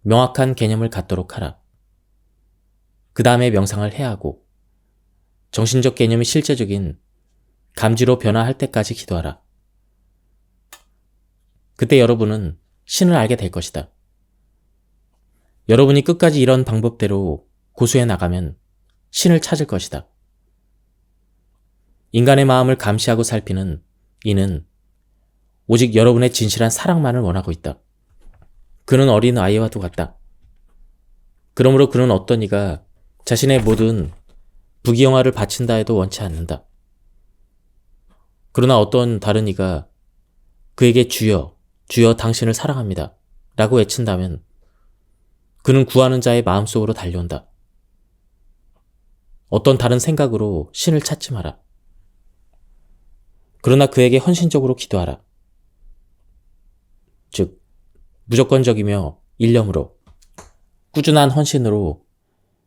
명확한 개념을 갖도록 하라. 그 다음에 명상을 해야 하고, 정신적 개념이 실제적인 감지로 변화할 때까지 기도하라. 그때 여러분은 신을 알게 될 것이다. 여러분이 끝까지 이런 방법대로 고수해 나가면 신을 찾을 것이다. 인간의 마음을 감시하고 살피는 이는 오직 여러분의 진실한 사랑만을 원하고 있다. 그는 어린 아이와도 같다. 그러므로 그는 어떤 이가 자신의 모든 부귀영화를 바친다 해도 원치 않는다. 그러나 어떤 다른 이가 그에게 주여, 주여 당신을 사랑합니다 라고 외친다면 그는 구하는 자의 마음속으로 달려온다. 어떤 다른 생각으로 신을 찾지 마라. 그러나 그에게 헌신적으로 기도하라. 즉, 무조건적이며 일념으로, 꾸준한 헌신으로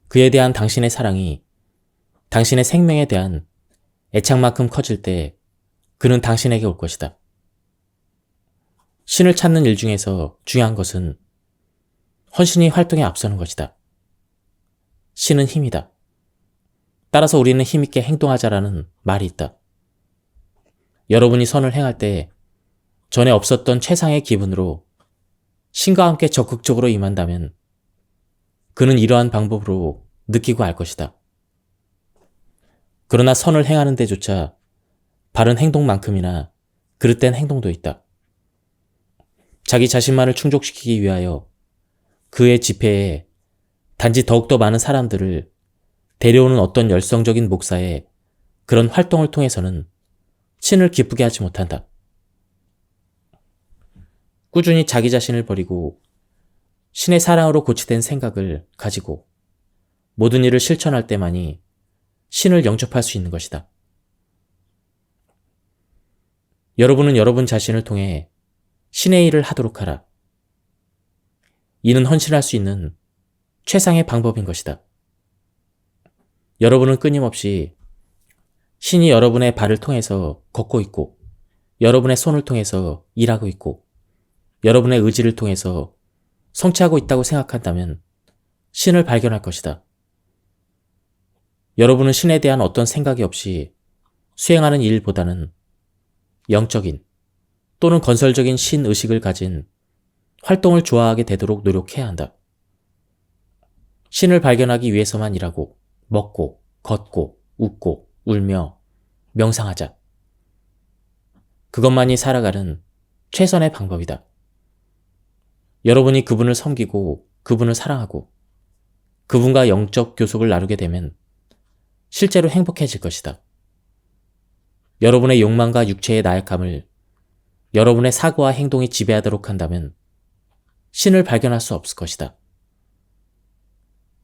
그에 대한 당신의 사랑이 당신의 생명에 대한 애착만큼 커질 때 그는 당신에게 올 것이다. 신을 찾는 일 중에서 중요한 것은 헌신이 활동에 앞서는 것이다. 신은 힘이다. 따라서 우리는 힘있게 행동하자라는 말이 있다. 여러분이 선을 행할 때 전에 없었던 최상의 기분으로 신과 함께 적극적으로 임한다면 그는 이러한 방법으로 느끼고 알 것이다. 그러나 선을 행하는 데조차 바른 행동만큼이나 그릇된 행동도 있다. 자기 자신만을 충족시키기 위하여 그의 집회에 단지 더욱더 많은 사람들을 데려오는 어떤 열성적인 목사의 그런 활동을 통해서는 신을 기쁘게 하지 못한다. 꾸준히 자기 자신을 버리고 신의 사랑으로 고치된 생각을 가지고 모든 일을 실천할 때만이 신을 영접할 수 있는 것이다. 여러분은 여러분 자신을 통해 신의 일을 하도록 하라. 이는 헌신할 수 있는 최상의 방법인 것이다. 여러분은 끊임없이 신이 여러분의 발을 통해서 걷고 있고, 여러분의 손을 통해서 일하고 있고, 여러분의 의지를 통해서 성취하고 있다고 생각한다면 신을 발견할 것이다. 여러분은 신에 대한 어떤 생각이 없이 수행하는 일보다는 영적인 또는 건설적인 신의식을 가진 활동을 좋아하게 되도록 노력해야 한다. 신을 발견하기 위해서만 일하고, 먹고, 걷고, 웃고, 울며 명상하자. 그것만이 살아가는 최선의 방법이다. 여러분이 그분을 섬기고 그분을 사랑하고 그분과 영적 교속을 나누게 되면 실제로 행복해질 것이다. 여러분의 욕망과 육체의 나약함을 여러분의 사고와 행동이 지배하도록 한다면 신을 발견할 수 없을 것이다.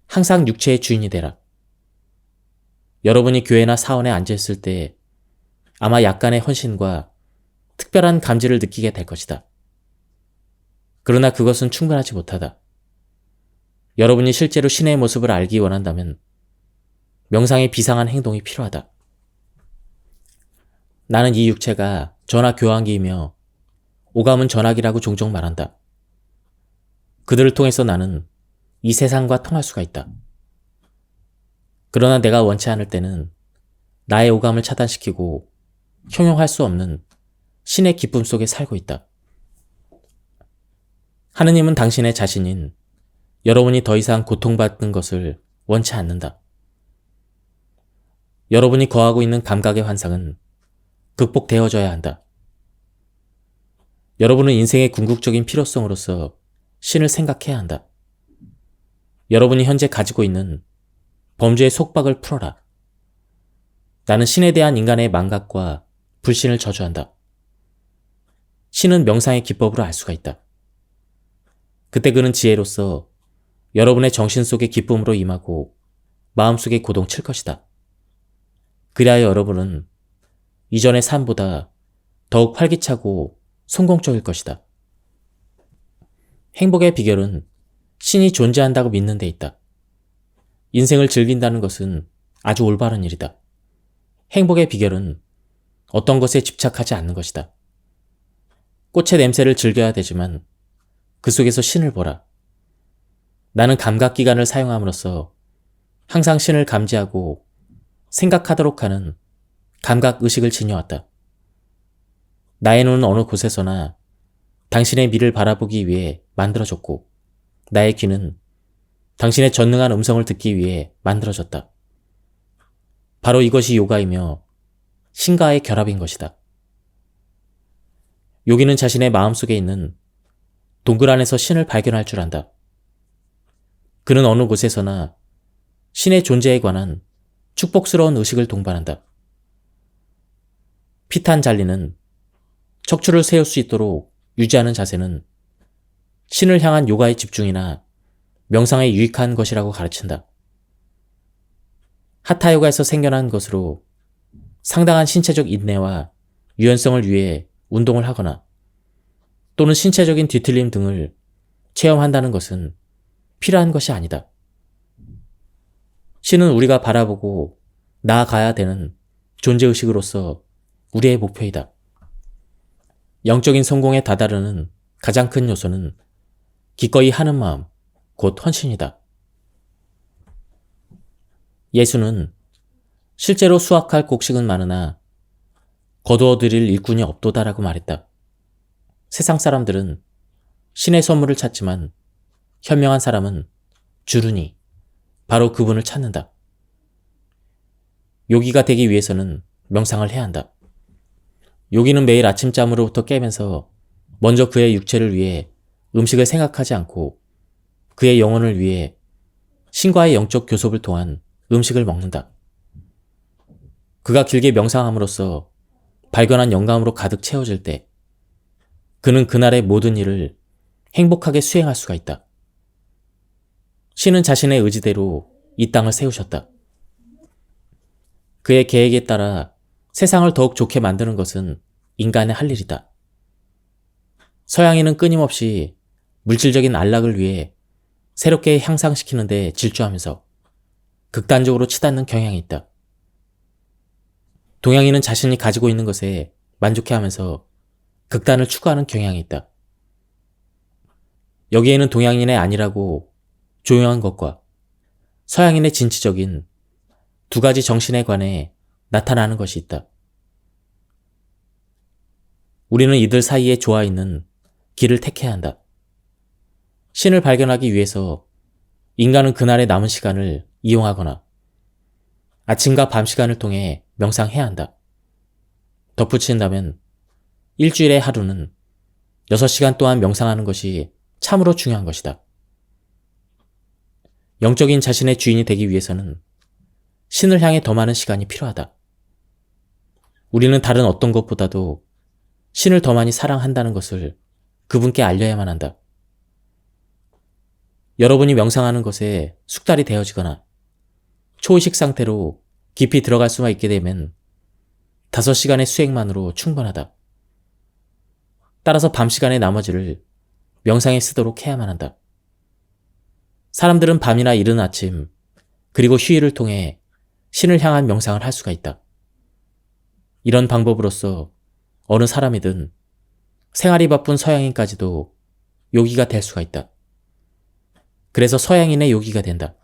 항상 육체의 주인이 되라. 여러분이 교회나 사원에 앉아있을 때 아마 약간의 헌신과 특별한 감지를 느끼게 될 것이다. 그러나 그것은 충분하지 못하다. 여러분이 실제로 신의 모습을 알기 원한다면 명상의 비상한 행동이 필요하다. 나는 이 육체가 전화 교환기이며 오감은 전화기라고 종종 말한다. 그들을 통해서 나는 이 세상과 통할 수가 있다. 그러나 내가 원치 않을 때는 나의 오감을 차단시키고 형용할 수 없는 신의 기쁨 속에 살고 있다. 하느님은 당신의 자신인 여러분이 더 이상 고통받는 것을 원치 않는다. 여러분이 거하고 있는 감각의 환상은 극복되어져야 한다. 여러분은 인생의 궁극적인 필요성으로서 신을 생각해야 한다. 여러분이 현재 가지고 있는 범죄의 속박을 풀어라. 나는 신에 대한 인간의 망각과 불신을 저주한다. 신은 명상의 기법으로 알 수가 있다. 그때 그는 지혜로서 여러분의 정신 속의 기쁨으로 임하고 마음속에 고동칠 것이다. 그리하여 여러분은 이전의 삶보다 더욱 활기차고 성공적일 것이다. 행복의 비결은 신이 존재한다고 믿는 데 있다. 인생을 즐긴다는 것은 아주 올바른 일이다. 행복의 비결은 어떤 것에 집착하지 않는 것이다. 꽃의 냄새를 즐겨야 되지만 그 속에서 신을 보라. 나는 감각기관을 사용함으로써 항상 신을 감지하고 생각하도록 하는 감각의식을 지녀왔다. 나의 눈은 어느 곳에서나 당신의 미를 바라보기 위해 만들어졌고 나의 귀는 당신의 전능한 음성을 듣기 위해 만들어졌다. 바로 이것이 요가이며 신과의 결합인 것이다. 요기는 자신의 마음속에 있는 동굴 안에서 신을 발견할 줄 안다. 그는 어느 곳에서나 신의 존재에 관한 축복스러운 의식을 동반한다. 피탄잘리는 척추를 세울 수 있도록 유지하는 자세는 신을 향한 요가의 집중이나 명상에 유익한 것이라고 가르친다. 하타요가에서 생겨난 것으로 상당한 신체적 인내와 유연성을 위해 운동을 하거나 또는 신체적인 뒤틀림 등을 체험한다는 것은 필요한 것이 아니다. 신은 우리가 바라보고 나아가야 되는 존재의식으로서 우리의 목표이다. 영적인 성공에 다다르는 가장 큰 요소는 기꺼이 하는 마음, 곧 헌신이다. 예수는 실제로 수확할 곡식은 많으나 거두어들일 일꾼이 없도다라고 말했다. 세상 사람들은 신의 선물을 찾지만 현명한 사람은 주르니 바로 그분을 찾는다. 요기가 되기 위해서는 명상을 해야 한다. 요기는 매일 아침잠으로부터 깨면서 먼저 그의 육체를 위해 음식을 생각하지 않고 그의 영혼을 위해 신과의 영적 교섭을 통한 음식을 먹는다. 그가 길게 명상함으로써 발견한 영감으로 가득 채워질 때 그는 그날의 모든 일을 행복하게 수행할 수가 있다. 신은 자신의 의지대로 이 땅을 세우셨다. 그의 계획에 따라 세상을 더욱 좋게 만드는 것은 인간의 할 일이다. 서양인은 끊임없이 물질적인 안락을 위해 새롭게 향상시키는 데 질주하면서 극단적으로 치닫는 경향이 있다. 동양인은 자신이 가지고 있는 것에 만족해하면서 극단을 추구하는 경향이 있다. 여기에는 동양인의 안일하고 조용한 것과 서양인의 진취적인 두 가지 정신에 관해 나타나는 것이 있다. 우리는 이들 사이에 조화 있는 길을 택해야 한다. 신을 발견하기 위해서 인간은 그날의 남은 시간을 이용하거나 아침과 밤 시간을 통해 명상해야 한다. 덧붙인다면 일주일의 하루는 6시간 동안 명상하는 것이 참으로 중요한 것이다. 영적인 자신의 주인이 되기 위해서는 신을 향해 더 많은 시간이 필요하다. 우리는 다른 어떤 것보다도 신을 더 많이 사랑한다는 것을 그분께 알려야만 한다. 여러분이 명상하는 것에 숙달이 되어지거나 초의식 상태로 깊이 들어갈 수만 있게 되면 5시간의 수행만으로 충분하다. 따라서 밤 시간의 나머지를 명상에 쓰도록 해야만 한다. 사람들은 밤이나 이른 아침 그리고 휴일을 통해 신을 향한 명상을 할 수가 있다. 이런 방법으로써 어느 사람이든 생활이 바쁜 서양인까지도 요기가 될 수가 있다. 그래서 서양인의 요기가 된다.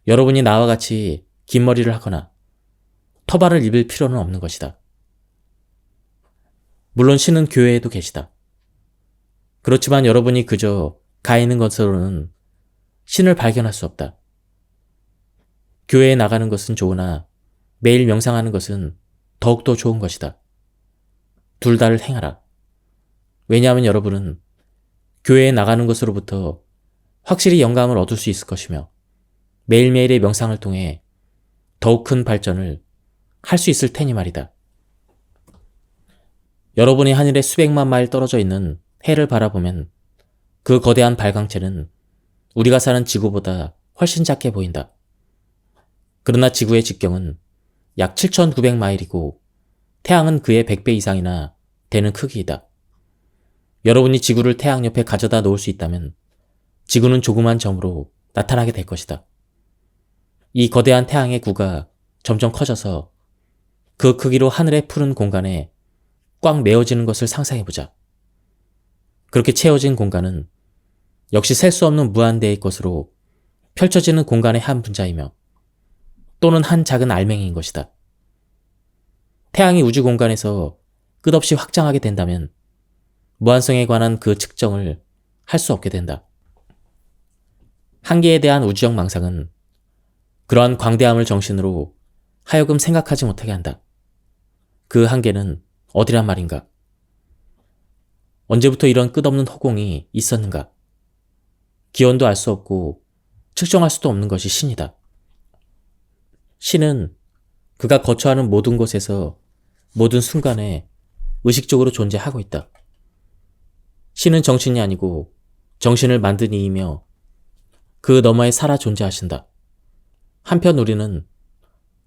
여러분이 나와 같이 긴 머리를 하거나 터발을 입을 필요는 없는 것이다. 물론 신은 교회에도 계시다. 그렇지만 여러분이 그저 가 있는 것으로는 신을 발견할 수 없다. 교회에 나가는 것은 좋으나 매일 명상하는 것은 더욱더 좋은 것이다. 둘 다를 행하라. 왜냐하면 여러분은 교회에 나가는 것으로부터 확실히 영감을 얻을 수 있을 것이며 매일매일의 명상을 통해 더욱 큰 발전을 할 수 있을 테니 말이다. 여러분이 하늘에 수백만 마일 떨어져 있는 해를 바라보면 그 거대한 발광체는 우리가 사는 지구보다 훨씬 작게 보인다. 그러나 지구의 직경은 약 7,900마일이고 태양은 그의 100배 이상이나 되는 크기이다. 여러분이 지구를 태양 옆에 가져다 놓을 수 있다면 지구는 조그만 점으로 나타나게 될 것이다. 이 거대한 태양의 구가 점점 커져서 그 크기로 하늘의 푸른 공간에 꽉 메워지는 것을 상상해보자. 그렇게 채워진 공간은 역시 셀 수 없는 무한대의 것으로 펼쳐지는 공간의 한 분자이며 또는 한 작은 알맹이인 것이다. 태양이 우주 공간에서 끝없이 확장하게 된다면 무한성에 관한 그 측정을 할 수 없게 된다. 한계에 대한 우주적 망상은 그러한 광대함을 정신으로 하여금 생각하지 못하게 한다. 그 한계는 어디란 말인가? 언제부터 이런 끝없는 허공이 있었는가? 기원도 알 수 없고 측정할 수도 없는 것이 신이다. 신은 그가 거처하는 모든 곳에서 모든 순간에 의식적으로 존재하고 있다. 신은 정신이 아니고 정신을 만든 이이며 그 너머에 살아 존재하신다. 한편 우리는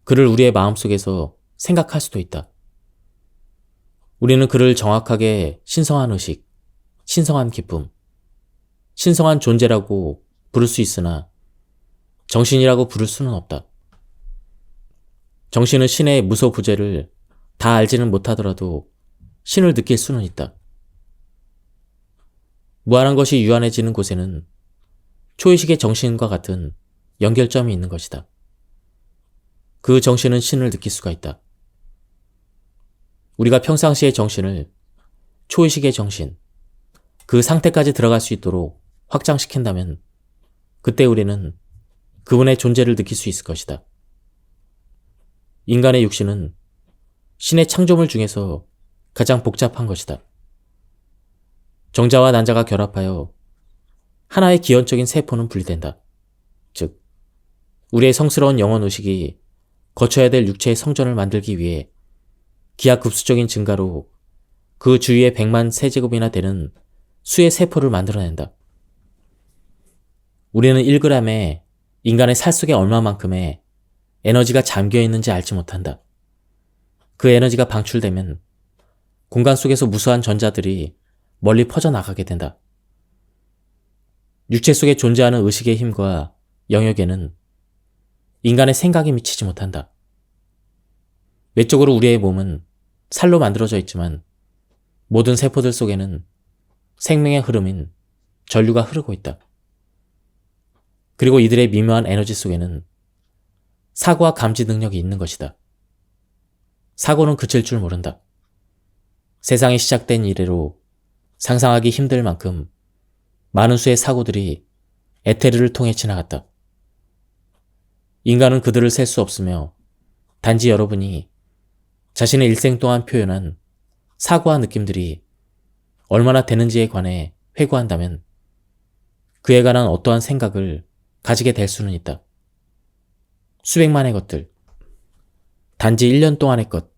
그를 우리의 마음속에서 생각할 수도 있다. 우리는 그를 정확하게 신성한 의식, 신성한 기쁨, 신성한 존재라고 부를 수 있으나 정신이라고 부를 수는 없다. 정신은 신의 무소부재를 다 알지는 못하더라도 신을 느낄 수는 있다. 무한한 것이 유한해지는 곳에는 초의식의 정신과 같은 연결점이 있는 것이다. 그 정신은 신을 느낄 수가 있다. 우리가 평상시의 정신을 초의식의 정신, 그 상태까지 들어갈 수 있도록 확장시킨다면 그때 우리는 그분의 존재를 느낄 수 있을 것이다. 인간의 육신은 신의 창조물 중에서 가장 복잡한 것이다. 정자와 난자가 결합하여 하나의 기원적인 세포는 분리된다. 즉, 우리의 성스러운 영혼의식이 거쳐야 될 육체의 성전을 만들기 위해 기하급수적인 증가로 그 주위에 100만 세제곱이나 되는 수의 세포를 만들어낸다. 우리는 1g에 인간의 살 속에 얼마만큼의 에너지가 잠겨 있는지 알지 못한다. 그 에너지가 방출되면 공간 속에서 무수한 전자들이 멀리 퍼져나가게 된다. 육체 속에 존재하는 의식의 힘과 영역에는 인간의 생각이 미치지 못한다. 외적으로 우리의 몸은 살로 만들어져 있지만 모든 세포들 속에는 생명의 흐름인 전류가 흐르고 있다. 그리고 이들의 미묘한 에너지 속에는 사고와 감지 능력이 있는 것이다. 사고는 그칠 줄 모른다. 세상이 시작된 이래로 상상하기 힘들 만큼 많은 수의 사고들이 에테르를 통해 지나갔다. 인간은 그들을 셀 수 없으며 단지 여러분이 자신의 일생 동안 표현한 사고와 느낌들이 얼마나 되는지에 관해 회고한다면 그에 관한 어떠한 생각을 가지게 될 수는 있다. 수백만의 것들, 단지 1년 동안의 것,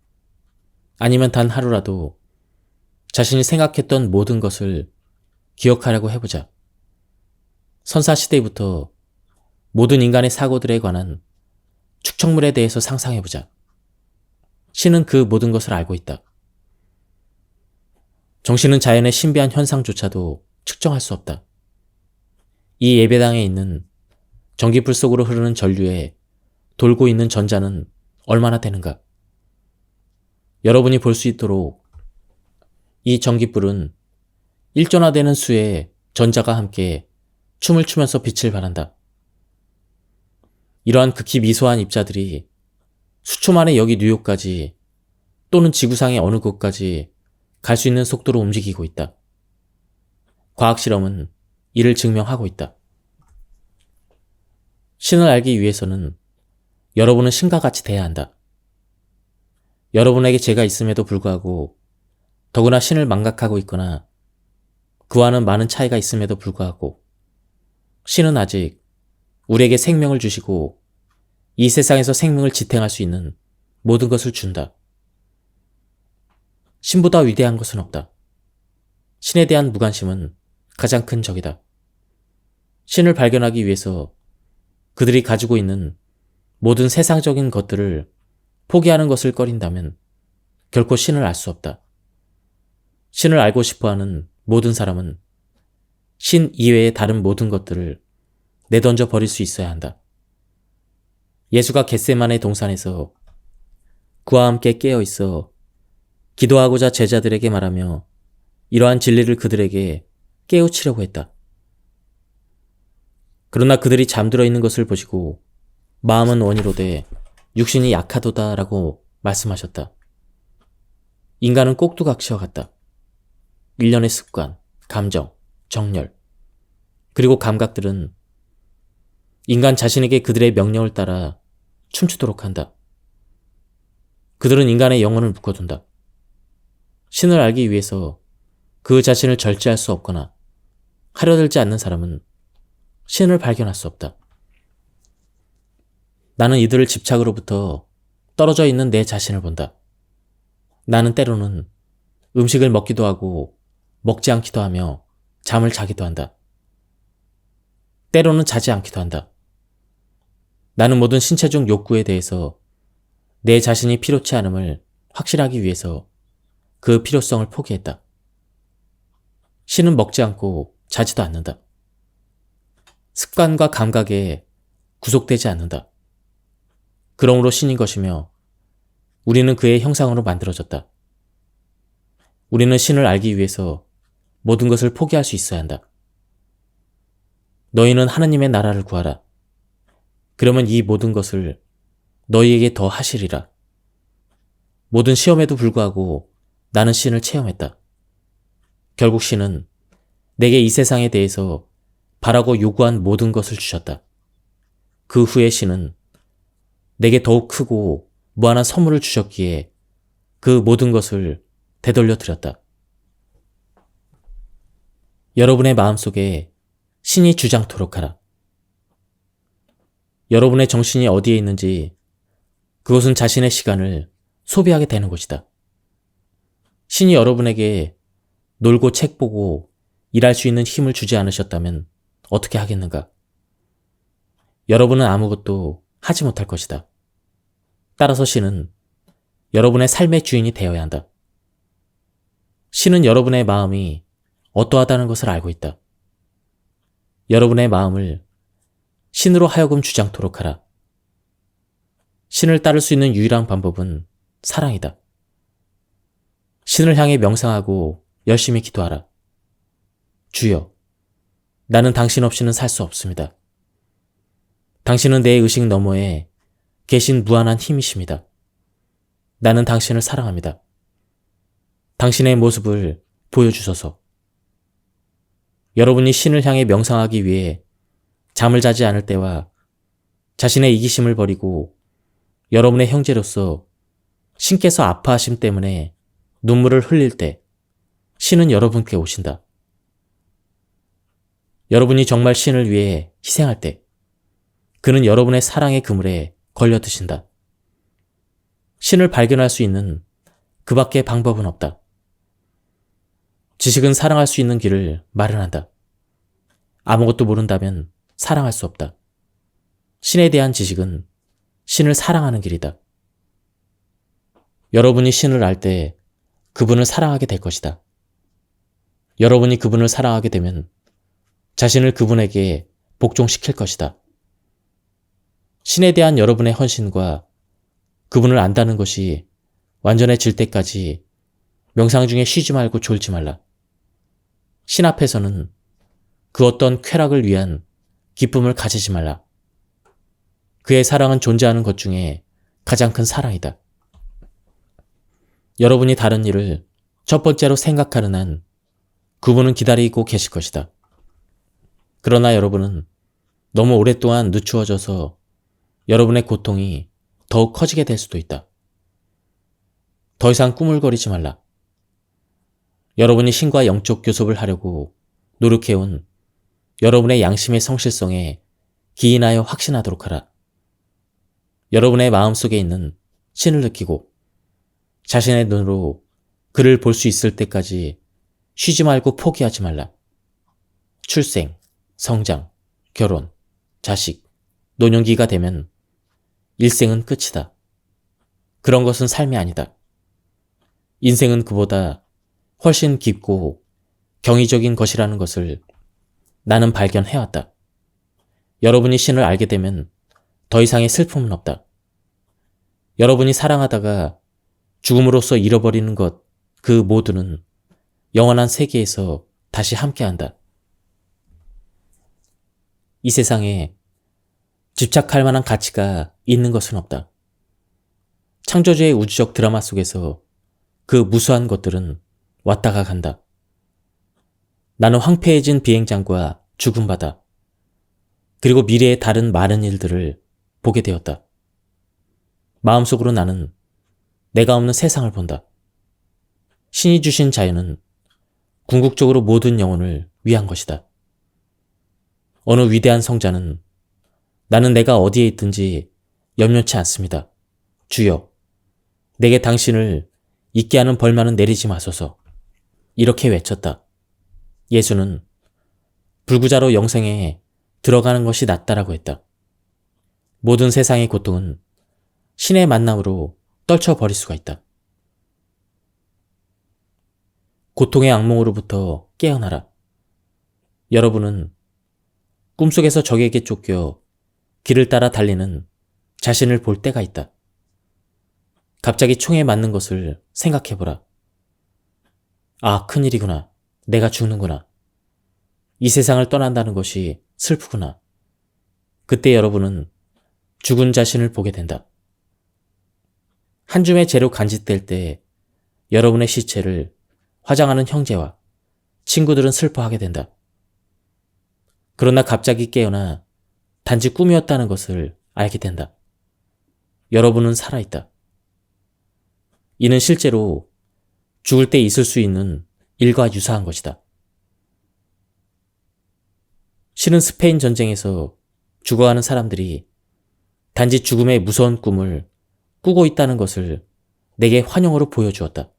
아니면 단 하루라도 자신이 생각했던 모든 것을 기억하려고 해보자. 선사시대부터 모든 인간의 사고들에 관한 축척물에 대해서 상상해보자. 신은 그 모든 것을 알고 있다. 정신은 자연의 신비한 현상조차도 측정할 수 없다. 이 예배당에 있는 전기불 속으로 흐르는 전류에 돌고 있는 전자는 얼마나 되는가? 여러분이 볼 수 있도록 이 전기불은 일전화되는 수의 전자가 함께 춤을 추면서 빛을 발한다. 이러한 극히 미소한 입자들이 수초 만에 여기 뉴욕까지 또는 지구상의 어느 곳까지 갈 수 있는 속도로 움직이고 있다. 과학실험은 이를 증명하고 있다. 신을 알기 위해서는 여러분은 신과 같이 돼야 한다. 여러분에게 죄가 있음에도 불구하고 더구나 신을 망각하고 있거나 그와는 많은 차이가 있음에도 불구하고 신은 아직 우리에게 생명을 주시고 이 세상에서 생명을 지탱할 수 있는 모든 것을 준다. 신보다 위대한 것은 없다. 신에 대한 무관심은 가장 큰 적이다. 신을 발견하기 위해서 그들이 가지고 있는 모든 세상적인 것들을 포기하는 것을 꺼린다면 결코 신을 알 수 없다. 신을 알고 싶어하는 모든 사람은 신 이외의 다른 모든 것들을 내던져 버릴 수 있어야 한다. 예수가 겟세마네 동산에서 그와 함께 깨어 있어 기도하고자 제자들에게 말하며 이러한 진리를 그들에게 깨우치려고 했다. 그러나 그들이 잠들어 있는 것을 보시고 마음은 원이로되 육신이 약하도다라고 말씀하셨다. 인간은 꼭두각시와 같다. 일련의 습관, 감정, 정열, 그리고 감각들은 인간 자신에게 그들의 명령을 따라 춤추도록 한다. 그들은 인간의 영혼을 묶어둔다. 신을 알기 위해서 그 자신을 절제할 수 없거나 하려들지 않는 사람은 신을 발견할 수 없다. 나는 이들을 집착으로부터 떨어져 있는 내 자신을 본다. 나는 때로는 음식을 먹기도 하고 먹지 않기도 하며 잠을 자기도 한다. 때로는 자지 않기도 한다. 나는 모든 신체적 욕구에 대해서 내 자신이 필요치 않음을 확실하기 위해서 그 필요성을 포기했다. 신은 먹지 않고 자지도 않는다. 습관과 감각에 구속되지 않는다. 그러므로 신인 것이며 우리는 그의 형상으로 만들어졌다. 우리는 신을 알기 위해서 모든 것을 포기할 수 있어야 한다. 너희는 하느님의 나라를 구하라. 그러면 이 모든 것을 너희에게 더 하시리라. 모든 시험에도 불구하고 나는 신을 체험했다. 결국 신은 내게 이 세상에 대해서 바라고 요구한 모든 것을 주셨다. 그 후에 신은 내게 더욱 크고 무한한 선물을 주셨기에 그 모든 것을 되돌려 드렸다. 여러분의 마음속에 신이 주장토록 하라. 여러분의 정신이 어디에 있는지 그것은 자신의 시간을 소비하게 되는 곳이다. 신이 여러분에게 놀고 책 보고 일할 수 있는 힘을 주지 않으셨다면 어떻게 하겠는가? 여러분은 아무것도 하지 못할 것이다. 따라서 신은 여러분의 삶의 주인이 되어야 한다. 신은 여러분의 마음이 어떠하다는 것을 알고 있다. 여러분의 마음을 신으로 하여금 주장토록 하라. 신을 따를 수 있는 유일한 방법은 사랑이다. 신을 향해 명상하고 열심히 기도하라. 주여, 나는 당신 없이는 살 수 없습니다. 당신은 내 의식 너머에 계신 무한한 힘이십니다. 나는 당신을 사랑합니다. 당신의 모습을 보여주소서. 여러분이 신을 향해 명상하기 위해 잠을 자지 않을 때와 자신의 이기심을 버리고 여러분의 형제로서 신께서 아파하심 때문에 눈물을 흘릴 때 신은 여러분께 오신다. 여러분이 정말 신을 위해 희생할 때 그는 여러분의 사랑의 그물에 걸려드신다. 신을 발견할 수 있는 그 밖의 방법은 없다. 지식은 사랑할 수 있는 길을 마련한다. 아무것도 모른다면 사랑할 수 없다. 신에 대한 지식은 신을 사랑하는 길이다. 여러분이 신을 알 때 그분을 사랑하게 될 것이다. 여러분이 그분을 사랑하게 되면 자신을 그분에게 복종시킬 것이다. 신에 대한 여러분의 헌신과 그분을 안다는 것이 완전해질 때까지 명상 중에 쉬지 말고 졸지 말라. 신 앞에서는 그 어떤 쾌락을 위한 기쁨을 가지지 말라. 그의 사랑은 존재하는 것 중에 가장 큰 사랑이다. 여러분이 다른 일을 첫 번째로 생각하는 한 그분은 기다리고 계실 것이다. 그러나 여러분은 너무 오랫동안 늦추어져서 여러분의 고통이 더욱 커지게 될 수도 있다. 더 이상 꾸물거리지 말라. 여러분이 신과 영적 교섭을 하려고 노력해온 여러분의 양심의 성실성에 기인하여 확신하도록 하라. 여러분의 마음속에 있는 신을 느끼고 자신의 눈으로 그를 볼 수 있을 때까지 쉬지 말고 포기하지 말라. 출생, 성장, 결혼, 자식, 노년기가 되면 일생은 끝이다. 그런 것은 삶이 아니다. 인생은 그보다 훨씬 깊고 경이적인 것이라는 것을 나는 발견해왔다. 여러분이 신을 알게 되면 더 이상의 슬픔은 없다. 여러분이 사랑하다가 죽음으로써 잃어버리는 것, 그 모두는 영원한 세계에서 다시 함께한다. 이 세상에 집착할 만한 가치가 있는 것은 없다. 창조주의 우주적 드라마 속에서 그 무수한 것들은 왔다가 간다. 나는 황폐해진 비행장과 죽은 바다, 그리고 미래의 다른 많은 일들을 보게 되었다. 마음속으로 나는 내가 없는 세상을 본다. 신이 주신 자유는 궁극적으로 모든 영혼을 위한 것이다. 어느 위대한 성자는 나는 내가 어디에 있든지 염려치 않습니다. 주여, 내게 당신을 잊게 하는 벌만은 내리지 마소서. 이렇게 외쳤다. 예수는 불구자로 영생에 들어가는 것이 낫다라고 했다. 모든 세상의 고통은 신의 만남으로 떨쳐버릴 수가 있다. 고통의 악몽으로부터 깨어나라. 여러분은 꿈속에서 적에게 쫓겨 길을 따라 달리는 자신을 볼 때가 있다. 갑자기 총에 맞는 것을 생각해보라. 아, 큰일이구나. 내가 죽는구나. 이 세상을 떠난다는 것이 슬프구나. 그때 여러분은 죽은 자신을 보게 된다. 한 줌의 재료 간직될 때 여러분의 시체를 화장하는 형제와 친구들은 슬퍼하게 된다. 그러나 갑자기 깨어나 단지 꿈이었다는 것을 알게 된다. 여러분은 살아있다. 이는 실제로 죽을 때 있을 수 있는 일과 유사한 것이다. 실은 스페인 전쟁에서 죽어가는 사람들이 단지 죽음의 무서운 꿈을 꾸고 있다는 것을 내게 환영으로 보여주었다.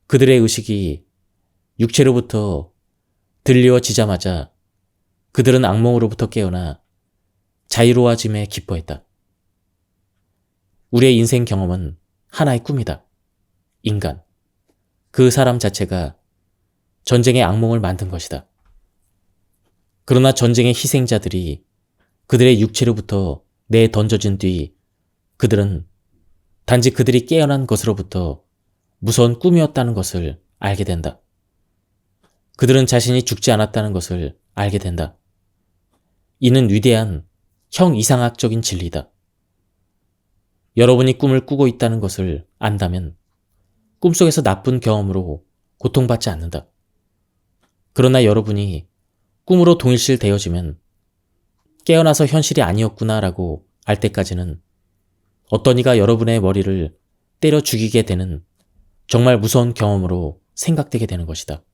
그들의 의식이 육체로부터 들리워지자마자 그들은 악몽으로부터 깨어나 자유로워짐에 기뻐했다. 우리의 인생 경험은 하나의 꿈이다. 인간, 그 사람 자체가 전쟁의 악몽을 만든 것이다. 그러나 전쟁의 희생자들이 그들의 육체로부터 내던져진 뒤 그들은 단지 그들이 깨어난 것으로부터 무서운 꿈이었다는 것을 알게 된다. 그들은 자신이 죽지 않았다는 것을 알게 된다. 이는 위대한 형이상학적인 진리다. 여러분이 꿈을 꾸고 있다는 것을 안다면 꿈속에서 나쁜 경험으로 고통받지 않는다. 그러나 여러분이 꿈으로 동일시 되어지면 깨어나서 현실이 아니었구나라고 알 때까지는 어떤 이가 여러분의 머리를 때려 죽이게 되는 정말 무서운 경험으로 생각되게 되는 것이다.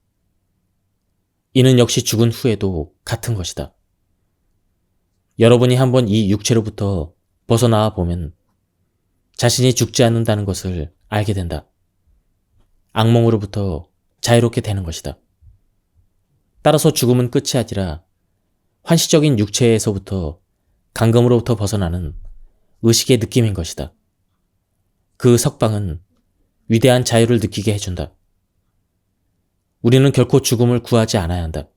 이는 역시 죽은 후에도 같은 것이다. 여러분이 한번 이 육체로부터 벗어나와 보면 자신이 죽지 않는다는 것을 알게 된다. 악몽으로부터 자유롭게 되는 것이다. 따라서 죽음은 끝이 아니라 환시적인 육체에서부터 감금으로부터 벗어나는 의식의 느낌인 것이다. 그 석방은 위대한 자유를 느끼게 해준다. 우리는 결코 죽음을 구하지 않아야 한다.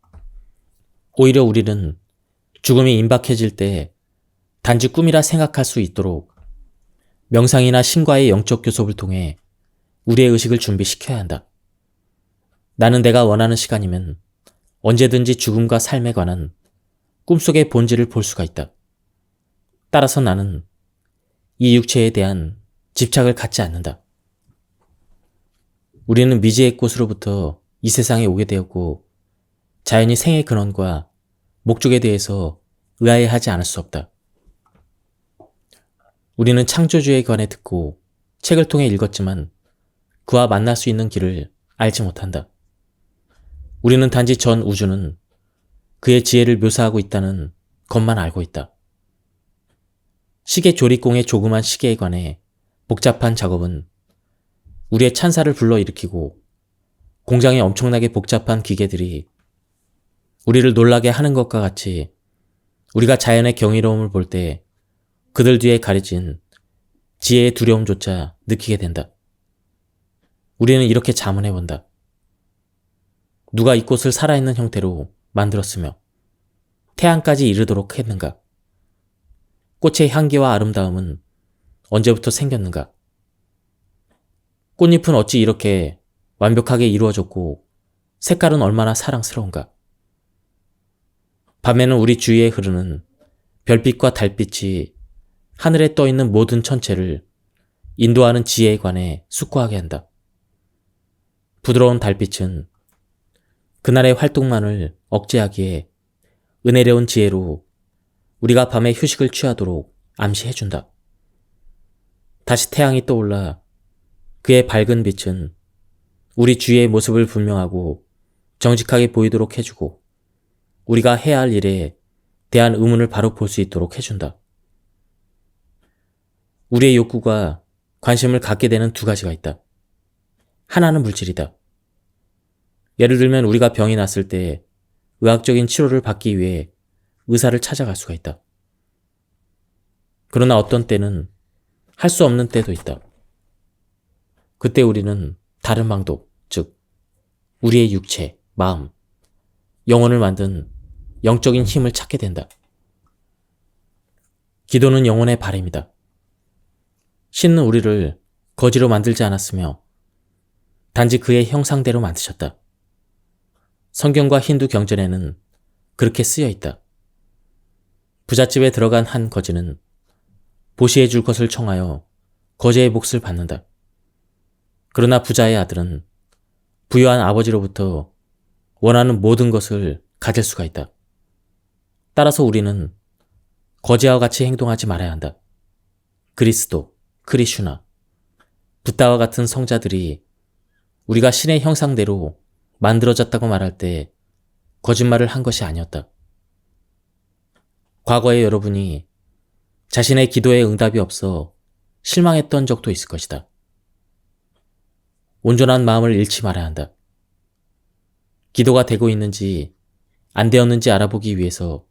오히려 우리는 죽음이 임박해질 때 단지 꿈이라 생각할 수 있도록 명상이나 신과의 영적 교섭을 통해 우리의 의식을 준비시켜야 한다. 나는 내가 원하는 시간이면 언제든지 죽음과 삶에 관한 꿈속의 본질을 볼 수가 있다. 따라서 나는 이 육체에 대한 집착을 갖지 않는다. 우리는 미지의 곳으로부터 이 세상에 오게 되었고 자연히 생의 근원과 목적에 대해서 의아해하지 않을 수 없다. 우리는 창조주에 관해 듣고 책을 통해 읽었지만 그와 만날 수 있는 길을 알지 못한다. 우리는 단지 전 우주는 그의 지혜를 묘사하고 있다는 것만 알고 있다. 시계 조립공의 조그만 시계에 관해 복잡한 작업은 우리의 찬사를 불러일으키고 공장의 엄청나게 복잡한 기계들이 우리를 놀라게 하는 것과 같이 우리가 자연의 경이로움을 볼 때 그들 뒤에 가려진 지혜의 두려움조차 느끼게 된다. 우리는 이렇게 자문해본다. 누가 이 꽃을 살아있는 형태로 만들었으며 태양까지 이르도록 했는가? 꽃의 향기와 아름다움은 언제부터 생겼는가? 꽃잎은 어찌 이렇게 완벽하게 이루어졌고 색깔은 얼마나 사랑스러운가? 밤에는 우리 주위에 흐르는 별빛과 달빛이 하늘에 떠있는 모든 천체를 인도하는 지혜에 관해 숙고하게 한다. 부드러운 달빛은 그날의 활동만을 억제하기에 은혜로운 지혜로 우리가 밤에 휴식을 취하도록 암시해준다. 다시 태양이 떠올라 그의 밝은 빛은 우리 주위의 모습을 분명하고 정직하게 보이도록 해주고 우리가 해야 할 일에 대한 의문을 바로 볼 수 있도록 해준다. 우리의 욕구가 관심을 갖게 되는 두 가지가 있다. 하나는 물질이다. 예를 들면 우리가 병이 났을 때 의학적인 치료를 받기 위해 의사를 찾아갈 수가 있다. 그러나 어떤 때는 할 수 없는 때도 있다. 그때 우리는 다른 방도, 즉 우리의 육체, 마음, 영혼을 만든 영적인 힘을 찾게 된다. 기도는 영혼의 바램이다. 신은 우리를 거지로 만들지 않았으며 단지 그의 형상대로 만드셨다. 성경과 힌두 경전에는 그렇게 쓰여 있다. 부잣집에 들어간 한 거지는 보시해 줄 것을 청하여 거지의 몫을 받는다. 그러나 부자의 아들은 부유한 아버지로부터 원하는 모든 것을 가질 수가 있다. 따라서 우리는 거지와 같이 행동하지 말아야 한다. 그리스도, 크리슈나, 붓다와 같은 성자들이 우리가 신의 형상대로 만들어졌다고 말할 때 거짓말을 한 것이 아니었다. 과거에 여러분이 자신의 기도에 응답이 없어 실망했던 적도 있을 것이다. 온전한 마음을 잃지 말아야 한다. 기도가 되고 있는지 안 되었는지 알아보기 위해서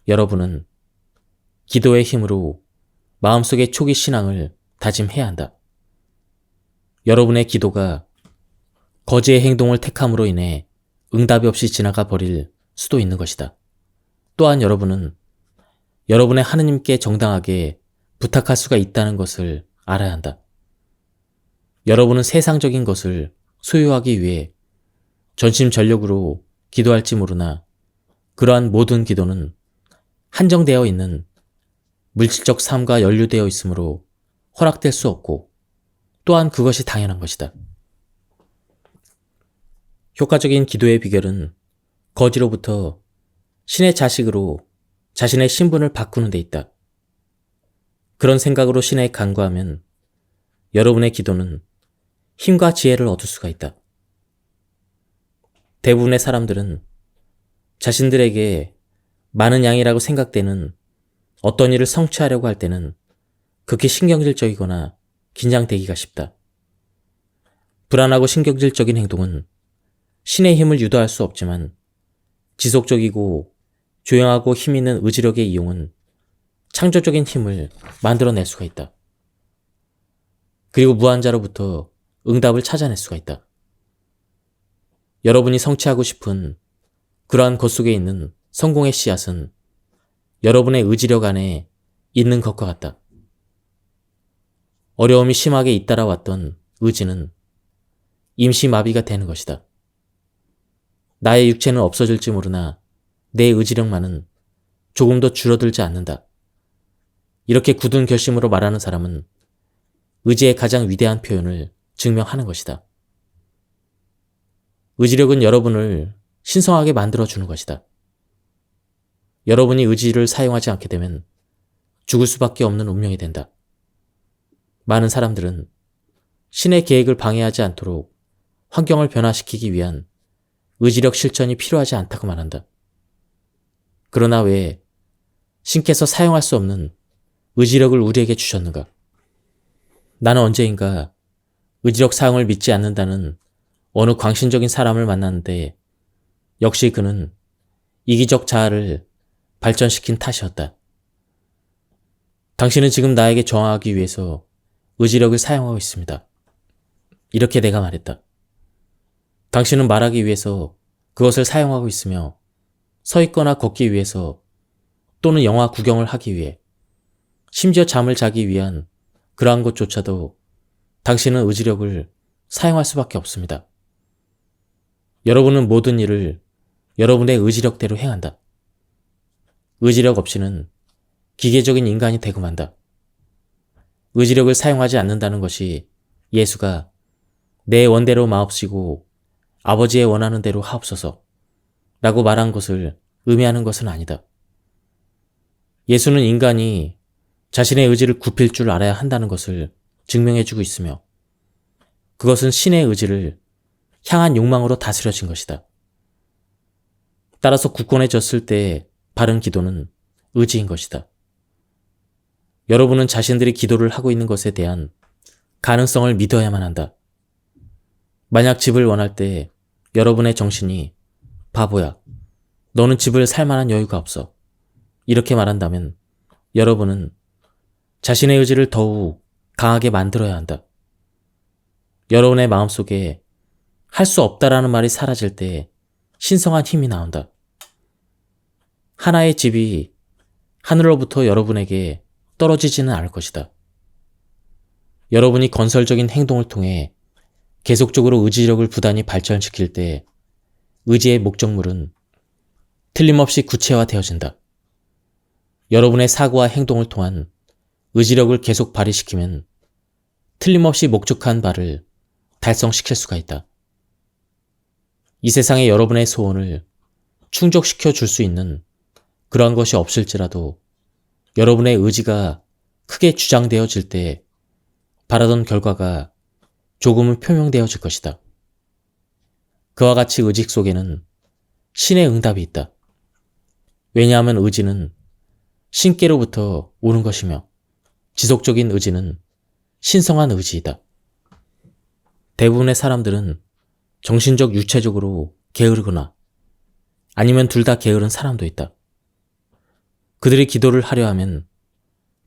여러분은 기도의 힘으로 마음속의 초기 신앙을 다짐해야 한다. 여러분의 기도가 거지의 행동을 택함으로 인해 응답이 없이 지나가 버릴 수도 있는 것이다. 또한 여러분은 여러분의 하느님께 정당하게 부탁할 수가 있다는 것을 알아야 한다. 여러분은 세상적인 것을 소유하기 위해 전심전력으로 기도할지 모르나 그러한 모든 기도는 한정되어 있는 물질적 삶과 연루되어 있으므로 허락될 수 없고 또한 그것이 당연한 것이다. 효과적인 기도의 비결은 거지로부터 신의 자식으로 자신의 신분을 바꾸는 데 있다. 그런 생각으로 신에 간구하면 여러분의 기도는 힘과 지혜를 얻을 수가 있다. 대부분의 사람들은 자신들에게 많은 양이라고 생각되는 어떤 일을 성취하려고 할 때는 극히 신경질적이거나 긴장되기가 쉽다. 불안하고 신경질적인 행동은 신의 힘을 유도할 수 없지만 지속적이고 조용하고 힘있는 의지력의 이용은 창조적인 힘을 만들어낼 수가 있다. 그리고 무한자로부터 응답을 찾아낼 수가 있다. 여러분이 성취하고 싶은 그러한 것 속에 있는 성공의 씨앗은 여러분의 의지력 안에 있는 것과 같다. 어려움이 심하게 잇따라왔던 의지는 임시마비가 되는 것이다. 나의 육체는 없어질지 모르나 내 의지력만은 조금 더 줄어들지 않는다. 이렇게 굳은 결심으로 말하는 사람은 의지의 가장 위대한 표현을 증명하는 것이다. 의지력은 여러분을 신성하게 만들어주는 것이다. 여러분이 의지를 사용하지 않게 되면 죽을 수밖에 없는 운명이 된다. 많은 사람들은 신의 계획을 방해하지 않도록 환경을 변화시키기 위한 의지력 실천이 필요하지 않다고 말한다. 그러나 왜 신께서 사용할 수 없는 의지력을 우리에게 주셨는가? 나는 언제인가 의지력 사용을 믿지 않는다는 어느 광신적인 사람을 만났는데 역시 그는 이기적 자아를 발전시킨 탓이었다. 당신은 지금 나에게 저항하기 위해서 의지력을 사용하고 있습니다. 이렇게 내가 말했다. 당신은 말하기 위해서 그것을 사용하고 있으며 서 있거나 걷기 위해서 또는 영화 구경을 하기 위해 심지어 잠을 자기 위한 그러한 것조차도 당신은 의지력을 사용할 수밖에 없습니다. 여러분은 모든 일을 여러분의 의지력대로 행한다. 의지력 없이는 기계적인 인간이 되고 만다. 의지력을 사용하지 않는다는 것이 예수가 내 원대로 마옵시고 아버지의 원하는 대로 하옵소서 라고 말한 것을 의미하는 것은 아니다. 예수는 인간이 자신의 의지를 굽힐 줄 알아야 한다는 것을 증명해주고 있으며 그것은 신의 의지를 향한 욕망으로 다스려진 것이다. 따라서 굳건해졌을 때의 바른 기도는 의지인 것이다. 여러분은 자신들이 기도를 하고 있는 것에 대한 가능성을 믿어야만 한다. 만약 집을 원할 때 여러분의 정신이 바보야, 너는 집을 살 만한 여유가 없어 이렇게 말한다면 여러분은 자신의 의지를 더욱 강하게 만들어야 한다. 여러분의 마음속에 할 수 없다라는 말이 사라질 때 신성한 힘이 나온다. 하나의 집이 하늘로부터 여러분에게 떨어지지는 않을 것이다. 여러분이 건설적인 행동을 통해 계속적으로 의지력을 부단히 발전시킬 때 의지의 목적물은 틀림없이 구체화되어진다. 여러분의 사고와 행동을 통한 의지력을 계속 발휘시키면 틀림없이 목적한 바를 달성시킬 수가 있다. 이 세상에 여러분의 소원을 충족시켜 줄 수 있는 그러한 것이 없을지라도 여러분의 의지가 크게 주장되어질 때 바라던 결과가 조금은 표명되어질 것이다. 그와 같이 의지 속에는 신의 응답이 있다. 왜냐하면 의지는 신께로부터 오는 것이며 지속적인 의지는 신성한 의지이다. 대부분의 사람들은 정신적 육체적으로 게으르거나 아니면 둘 다 게으른 사람도 있다. 그들이 기도를 하려 하면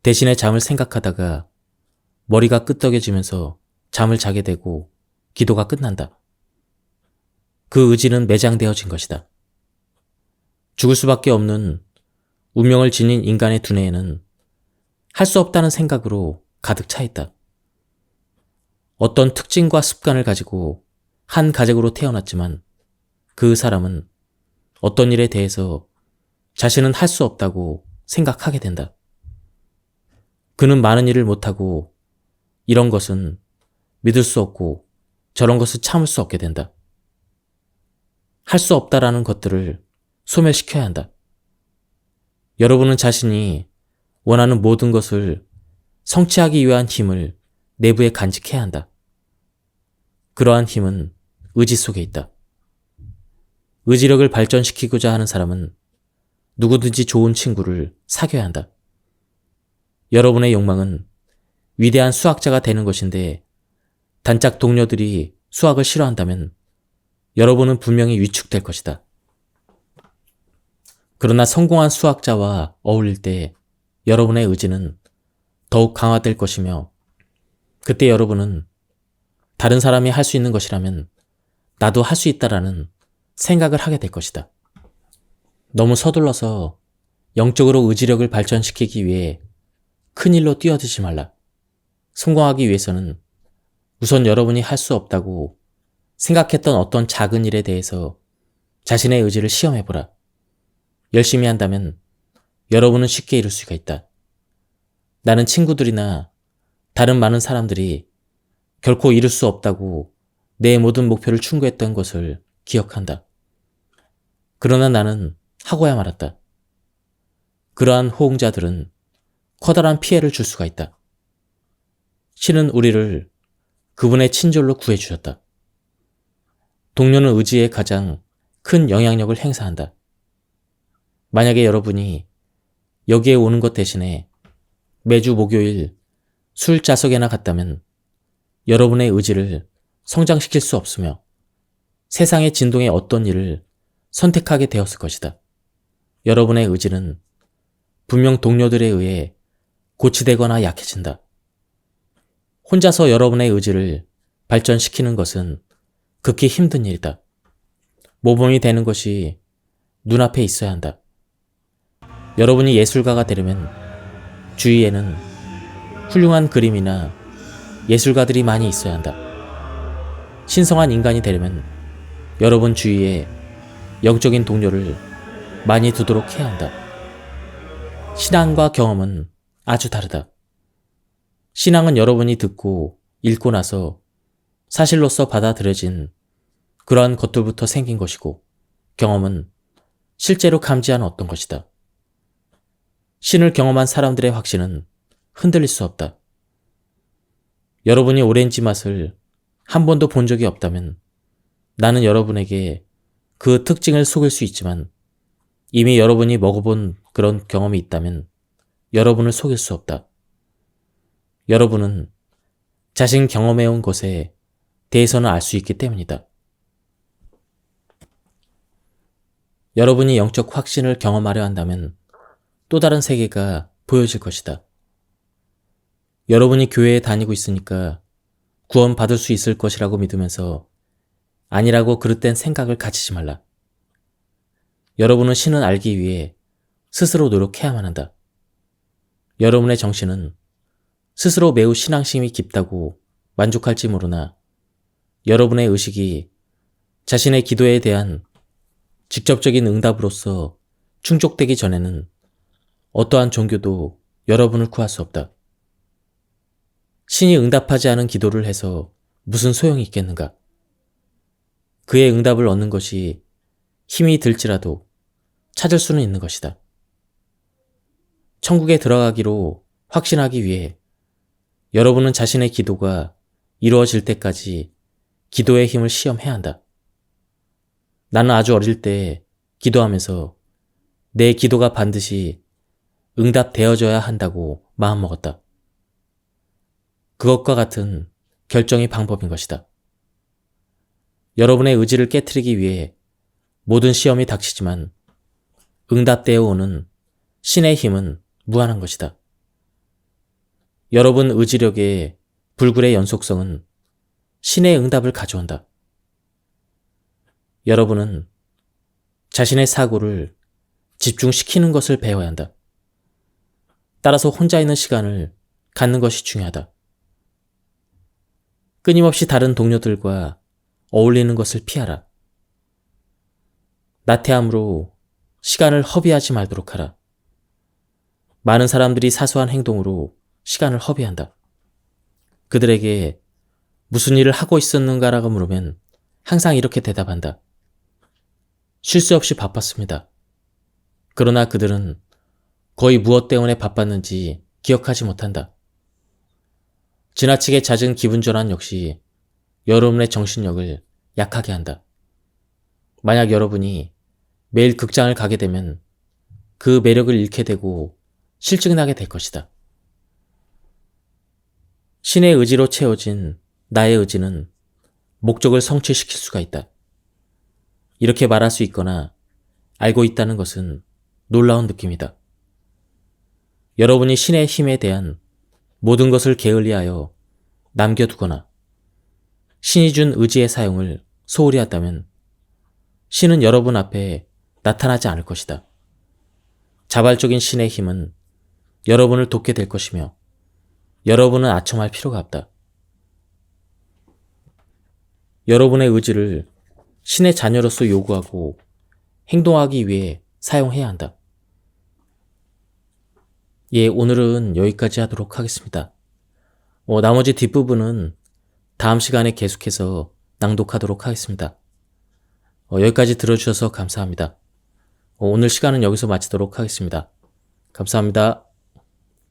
대신에 잠을 생각하다가 머리가 끄덕여지면서 잠을 자게 되고 기도가 끝난다. 그 의지는 매장되어진 것이다. 죽을 수밖에 없는 운명을 지닌 인간의 두뇌에는 할 수 없다는 생각으로 가득 차 있다. 어떤 특징과 습관을 가지고 한 가족으로 태어났지만 그 사람은 어떤 일에 대해서 자신은 할 수 없다고 생각하게 된다. 그는 많은 일을 못하고 이런 것은 믿을 수 없고 저런 것을 참을 수 없게 된다. 할 수 없다라는 것들을 소멸시켜야 한다. 여러분은 자신이 원하는 모든 것을 성취하기 위한 힘을 내부에 간직해야 한다. 그러한 힘은 의지 속에 있다. 의지력을 발전시키고자 하는 사람은 누구든지 좋은 친구를 사귀어야 한다. 여러분의 욕망은 위대한 수학자가 되는 것인데 단짝 동료들이 수학을 싫어한다면 여러분은 분명히 위축될 것이다. 그러나 성공한 수학자와 어울릴 때 여러분의 의지는 더욱 강화될 것이며 그때 여러분은 다른 사람이 할 수 있는 것이라면 나도 할 수 있다라는 생각을 하게 될 것이다. 너무 서둘러서 영적으로 의지력을 발전시키기 위해 큰 일로 뛰어들지 말라. 성공하기 위해서는 우선 여러분이 할 수 없다고 생각했던 어떤 작은 일에 대해서 자신의 의지를 시험해보라. 열심히 한다면 여러분은 쉽게 이룰 수가 있다. 나는 친구들이나 다른 많은 사람들이 결코 이룰 수 없다고 내 모든 목표를 충고했던 것을 기억한다. 그러나 나는 하고야 말았다. 그러한 호응자들은 커다란 피해를 줄 수가 있다. 신은 우리를 그분의 친절로 구해주셨다. 동료는 의지에 가장 큰 영향력을 행사한다. 만약에 여러분이 여기에 오는 것 대신에 매주 목요일 술자석에나 갔다면 여러분의 의지를 성장시킬 수 없으며 세상의 진동의 어떤 일을 선택하게 되었을 것이다. 여러분의 의지는 분명 동료들에 의해 고치되거나 약해진다. 혼자서 여러분의 의지를 발전시키는 것은 극히 힘든 일이다. 모범이 되는 것이 눈앞에 있어야 한다. 여러분이 예술가가 되려면 주위에는 훌륭한 그림이나 예술가들이 많이 있어야 한다. 신성한 인간이 되려면 여러분 주위에 영적인 동료를 많이 두도록 해야 한다. 신앙과 경험은 아주 다르다. 신앙은 여러분이 듣고 읽고 나서 사실로서 받아들여진 그러한 것들부터 생긴 것이고, 경험은 실제로 감지한 어떤 것이다. 신을 경험한 사람들의 확신은 흔들릴 수 없다. 여러분이 오렌지 맛을 한 번도 본 적이 없다면 나는 여러분에게 그 특징을 속일 수 있지만, 이미 여러분이 먹어본 그런 경험이 있다면 여러분을 속일 수 없다. 여러분은 자신 경험해온 것에 대해서는 알 수 있기 때문이다. 여러분이 영적 확신을 경험하려 한다면 또 다른 세계가 보여질 것이다. 여러분이 교회에 다니고 있으니까 구원 받을 수 있을 것이라고 믿으면서 아니라고 그릇된 생각을 가지지 말라. 여러분은 신을 알기 위해 스스로 노력해야만 한다. 여러분의 정신은 스스로 매우 신앙심이 깊다고 만족할지 모르나, 여러분의 의식이 자신의 기도에 대한 직접적인 응답으로서 충족되기 전에는 어떠한 종교도 여러분을 구할 수 없다. 신이 응답하지 않은 기도를 해서 무슨 소용이 있겠는가? 그의 응답을 얻는 것이 힘이 들지라도 찾을 수는 있는 것이다. 천국에 들어가기로 확신하기 위해 여러분은 자신의 기도가 이루어질 때까지 기도의 힘을 시험해야 한다. 나는 아주 어릴 때 기도하면서 내 기도가 반드시 응답되어져야 한다고 마음먹었다. 그것과 같은 결정이 방법인 것이다. 여러분의 의지를 깨트리기 위해 모든 시험이 닥치지만 응답되어 오는 신의 힘은 무한한 것이다. 여러분 의지력의 불굴의 연속성은 신의 응답을 가져온다. 여러분은 자신의 사고를 집중시키는 것을 배워야 한다. 따라서 혼자 있는 시간을 갖는 것이 중요하다. 끊임없이 다른 동료들과 어울리는 것을 피하라. 나태함으로 시간을 허비하지 말도록 하라. 많은 사람들이 사소한 행동으로 시간을 허비한다. 그들에게 무슨 일을 하고 있었는가라고 물으면 항상 이렇게 대답한다. 쉴 새 없이 바빴습니다. 그러나 그들은 거의 무엇 때문에 바빴는지 기억하지 못한다. 지나치게 잦은 기분 전환 역시 여러분의 정신력을 약하게 한다. 만약 여러분이 매일 극장을 가게 되면 그 매력을 잃게 되고 실증나게 될 것이다. 신의 의지로 채워진 나의 의지는 목적을 성취시킬 수가 있다. 이렇게 말할 수 있거나 알고 있다는 것은 놀라운 느낌이다. 여러분이 신의 힘에 대한 모든 것을 게을리하여 남겨두거나 신이 준 의지의 사용을 소홀히 한다면 신은 여러분 앞에 나타나지 않을 것이다. 자발적인 신의 힘은 여러분을 돕게 될 것이며 여러분은 아첨할 필요가 없다. 여러분의 의지를 신의 자녀로서 요구하고 행동하기 위해 사용해야 한다. 예, 오늘은 여기까지 하도록 하겠습니다. 나머지 뒷부분은 다음 시간에 계속해서 낭독하도록 하겠습니다. 여기까지 들어주셔서 감사합니다. 오늘 시간은 여기서 마치도록 하겠습니다. 감사합니다.